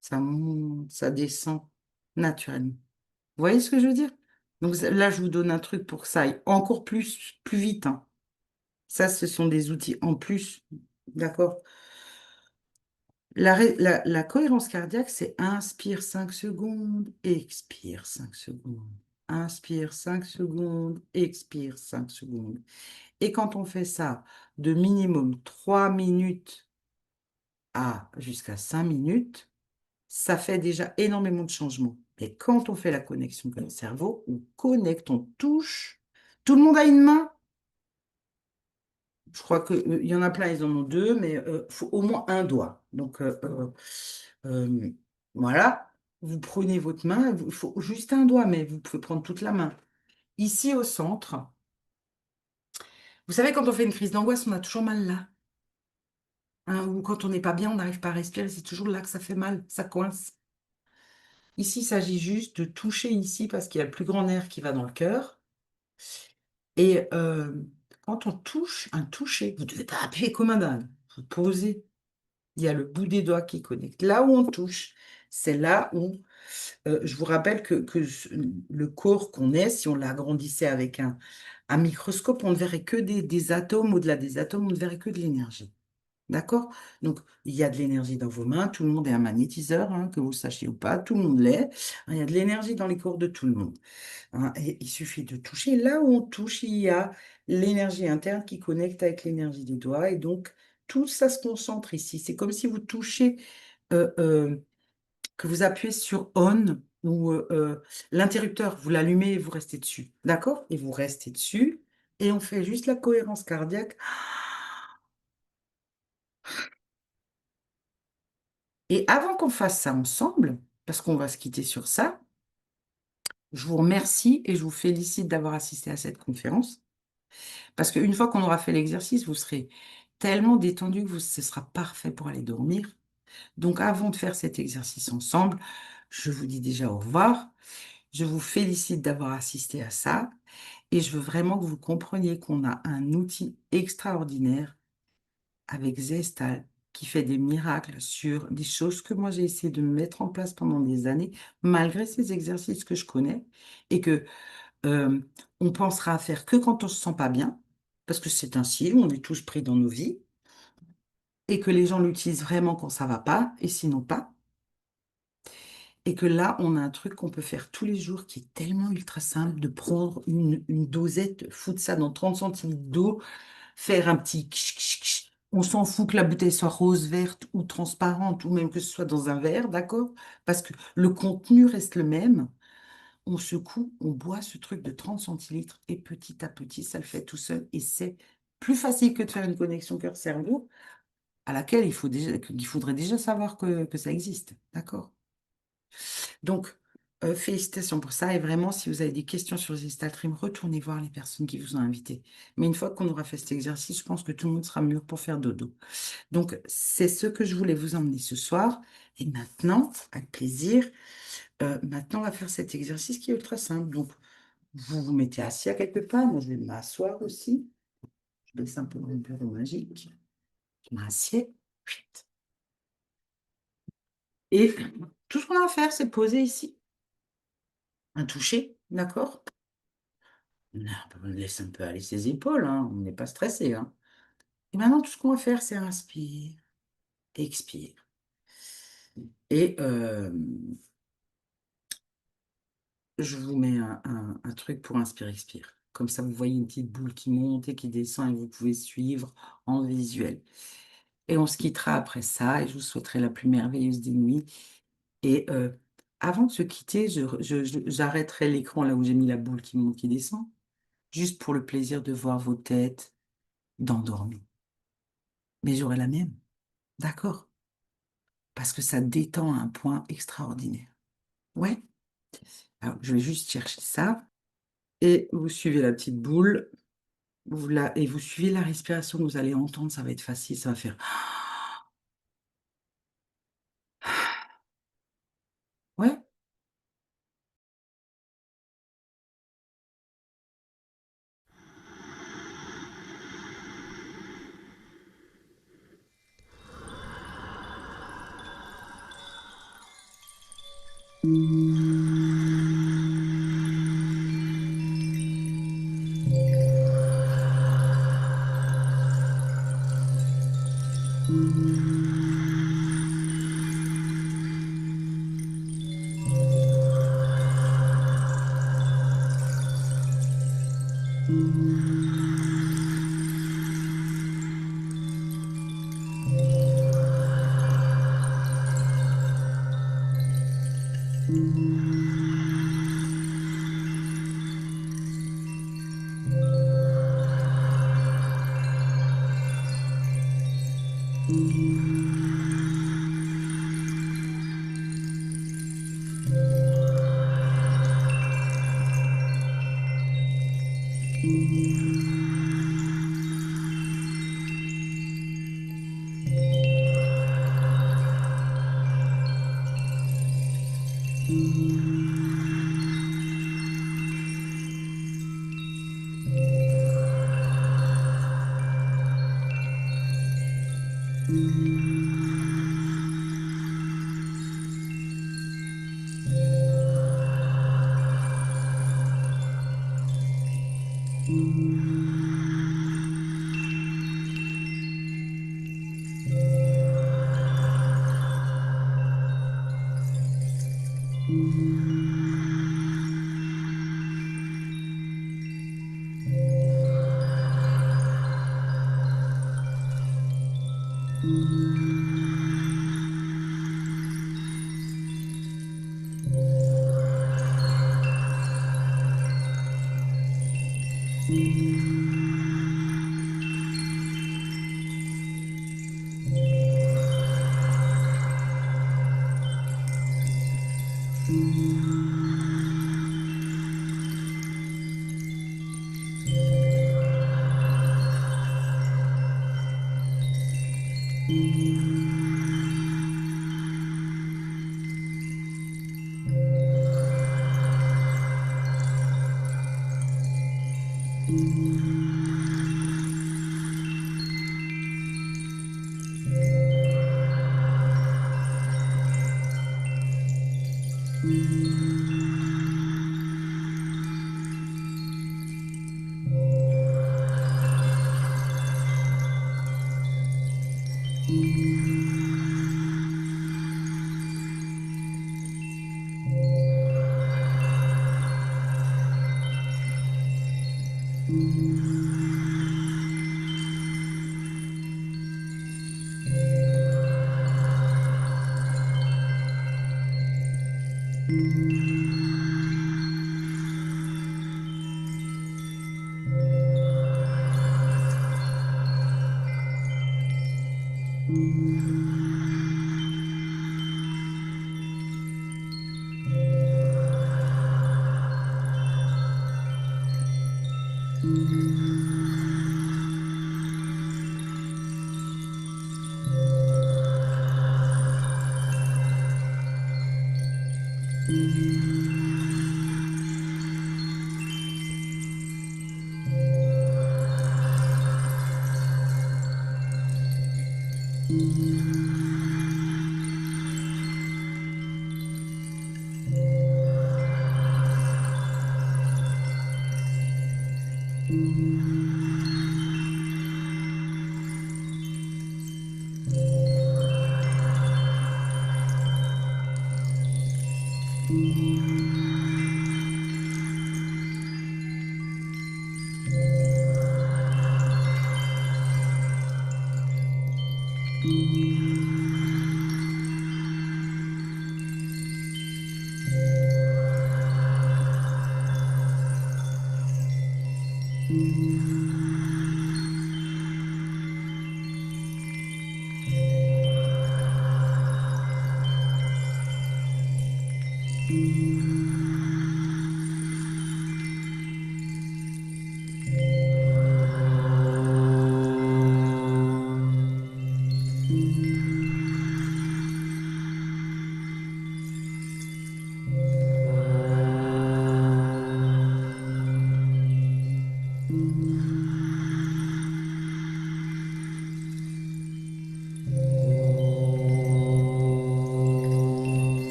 Ça monte, ça descend naturellement. Vous voyez ce que je veux dire? Donc là, je vous donne un truc pour que ça aille encore plus vite. Hein. Ça, ce sont des outils en plus. D'accord? La cohérence cardiaque, c'est inspire 5 secondes, expire 5 secondes. Inspire 5 secondes, expire 5 secondes. Et quand on fait ça de minimum 3 minutes à jusqu'à 5 minutes, ça fait déjà énormément de changements. Et quand on fait la connexion avec le cerveau, on connecte, on touche. Tout le monde a une main? Je crois que, il y en a plein, ils en ont deux, mais il faut au moins un doigt. Donc, euh, voilà. Vous prenez votre main, il faut juste un doigt, mais vous pouvez prendre toute la main. Ici au centre, vous savez, quand on fait une crise d'angoisse, on a toujours mal là. Hein, ou quand on n'est pas bien, on n'arrive pas à respirer, c'est toujours là que ça fait mal, ça coince. Ici, il s'agit juste de toucher ici parce qu'il y a le plus grand nerf qui va dans le cœur. Et quand on touche, un toucher, vous ne devez pas appuyer comme un dingue. Vous posez. Il y a le bout des doigts qui connecte. Là où on touche, c'est là où, je vous rappelle le corps qu'on est, si on l'agrandissait avec un microscope, on ne verrait que des atomes. Au-delà des atomes, on ne verrait que de l'énergie. D'accord? Donc, il y a de l'énergie dans vos mains. Tout le monde est un magnétiseur, hein, que vous le sachiez ou pas. Tout le monde l'est. Il y a de l'énergie dans les corps de tout le monde. Hein, et il suffit de toucher. Là où on touche, il y a l'énergie interne qui connecte avec l'énergie des doigts. Et donc, tout ça se concentre ici. C'est comme si vous touchez, euh, euh, que vous appuyez sur on ou l'interrupteur. Vous l'allumez et vous restez dessus. D'accord? Et vous restez dessus. Et on fait juste la cohérence cardiaque. Et avant qu'on fasse ça ensemble, parce qu'on va se quitter sur ça, je vous remercie et je vous félicite d'avoir assisté à cette conférence. Parce qu'une fois qu'on aura fait l'exercice, vous serez tellement détendu que ce sera parfait pour aller dormir. Donc avant de faire cet exercice ensemble, je vous dis déjà au revoir. Je vous félicite d'avoir assisté à ça. Et je veux vraiment que vous compreniez qu'on a un outil extraordinaire avec Zestal qui fait des miracles sur des choses que moi j'ai essayé de mettre en place pendant des années, malgré ces exercices que je connais, et que euh, on pensera à faire que quand on se sent pas bien, parce que c'est ainsi, on est tous pris dans nos vies, et que les gens l'utilisent vraiment quand ça va pas, et sinon pas. Et que là, on a un truc qu'on peut faire tous les jours qui est tellement ultra simple de prendre une dosette, foutre ça dans 30 centilitres d'eau, faire un petit ksh, ksh, ksh. On s'en fout que la bouteille soit rose, verte ou transparente, ou même que ce soit dans un verre, d'accord? Parce que le contenu reste le même. On secoue, on boit ce truc de 30 centilitres et petit à petit, ça le fait tout seul. Et c'est plus facile que de faire une connexion cœur-cerveau à laquelle il faudrait déjà savoir que ça existe, d'accord? Donc, félicitations pour ça. Et vraiment, si vous avez des questions sur les Stream, retournez voir les personnes qui vous ont invité. Mais une fois qu'on aura fait cet exercice, je pense que tout le monde sera mûr pour faire dodo. Donc, c'est ce que je voulais vous emmener ce soir. Et maintenant, avec plaisir, maintenant, on va faire cet exercice qui est ultra simple. Donc, vous vous mettez assis à quelque part. Moi, je vais m'asseoir aussi. Je baisse un peu mon bureau magique. Je m'assieds. Et tout ce qu'on a à faire, c'est poser ici. Un toucher, d'accord? Non, on laisse un peu aller ses épaules, hein. On n'est pas stressé, hein. Et maintenant, tout ce qu'on va faire, c'est inspire, expire. Et je vous mets un truc pour inspire, expire. Comme ça, vous voyez une petite boule qui monte et qui descend et vous pouvez suivre en visuel. Et on se quittera après ça et je vous souhaiterai la plus merveilleuse des nuits. Et avant de se quitter, j'arrêterai l'écran là où j'ai mis la boule qui monte, qui descend, juste pour le plaisir de voir vos têtes d'endormis. Mais j'aurai la même, d'accord? Parce que ça détend à un point extraordinaire. Ouais? Alors, je vais juste chercher ça. Et vous suivez la petite boule. Et vous suivez la respiration que vous allez entendre. Ça va être facile. Ça va faire. Ouais?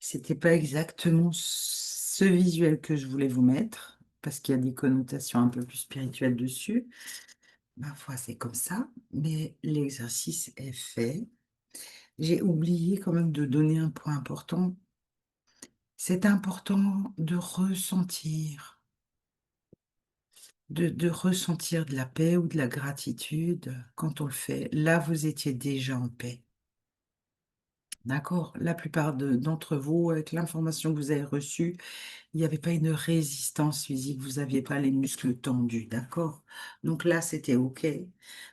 C'était pas exactement ce visuel que je voulais vous mettre, parce qu'il y a des connotations un peu plus spirituelles dessus. Ma foi, c'est comme ça, mais l'exercice est fait. J'ai oublié quand même de donner un point important. C'est important de ressentir, de ressentir de la paix ou de la gratitude quand on le fait. Là, vous étiez déjà en paix. D'accord? La plupart d'entre vous, avec l'information que vous avez reçue, il n'y avait pas une résistance physique, vous n'aviez pas les muscles tendus, d'accord? Donc là, c'était OK.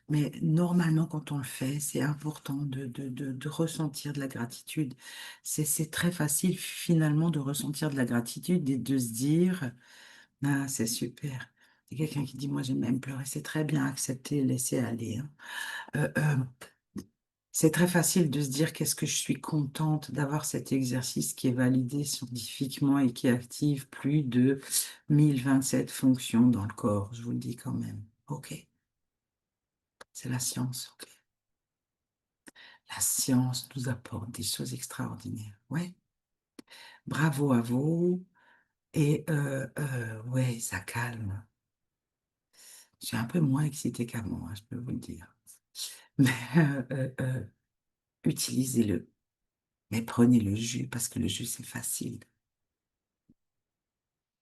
Mais normalement, quand on le fait, c'est important de ressentir de la gratitude. C'est très facile finalement de ressentir de la gratitude et de se dire, ah, c'est super. Il y a quelqu'un qui dit, moi, j'aime même pleurer, c'est très bien, accepter, laisser aller, hein. Euh, euh, c'est très facile de se dire qu'est-ce que je suis contente d'avoir cet exercice qui est validé scientifiquement et qui active plus de 1027 fonctions dans le corps. Je vous le dis quand même. OK, c'est la science. OK. La science nous apporte des choses extraordinaires. Ouais, bravo à vous. Et ouais, ça calme. Je suis un peu moins excitée qu'avant, hein, je peux vous le dire. Mais utilisez-le. Mais prenez le jus parce que le jus, c'est facile.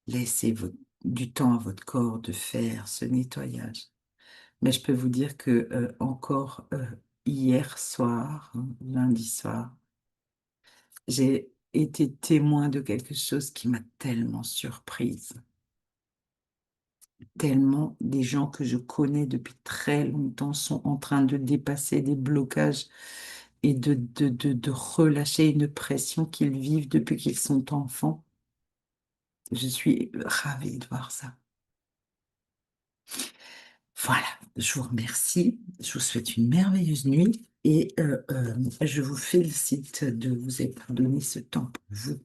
Laissez du temps à votre corps de faire ce nettoyage. Mais je peux vous dire que encore hier soir, hein, lundi soir, j'ai été témoin de quelque chose qui m'a tellement surprise. Tellement des gens que je connais depuis très longtemps sont en train de dépasser des blocages et de relâcher une pression qu'ils vivent depuis qu'ils sont enfants. Je suis ravie de voir ça. Voilà, je vous remercie, je vous souhaite une merveilleuse nuit et je vous félicite de vous être donné ce temps pour vous.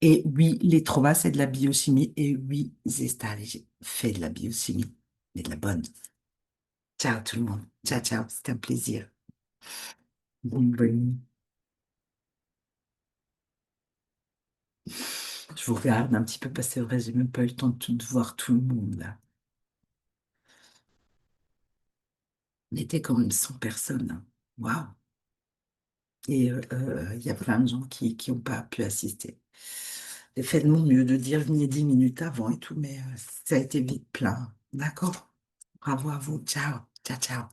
Et oui, les Trova, c'est de la biochimie et oui, Zesta fait de la biochimie, mais de la bonne. Ciao tout le monde. Ciao, ciao, c'était un plaisir. Bonne nuit. Je vous regarde un petit peu parce que c'est vrai, j'ai même pas eu le temps de voir tout le monde là. On était quand même 100 personnes, hein. Waouh! Et il y a plein de gens qui n'ont pas pu assister. J'ai fait de mon mieux de dire venez 10 minutes avant et tout, mais ça a été vite plein. D'accord? Bravo à vous. Ciao. Ciao, ciao.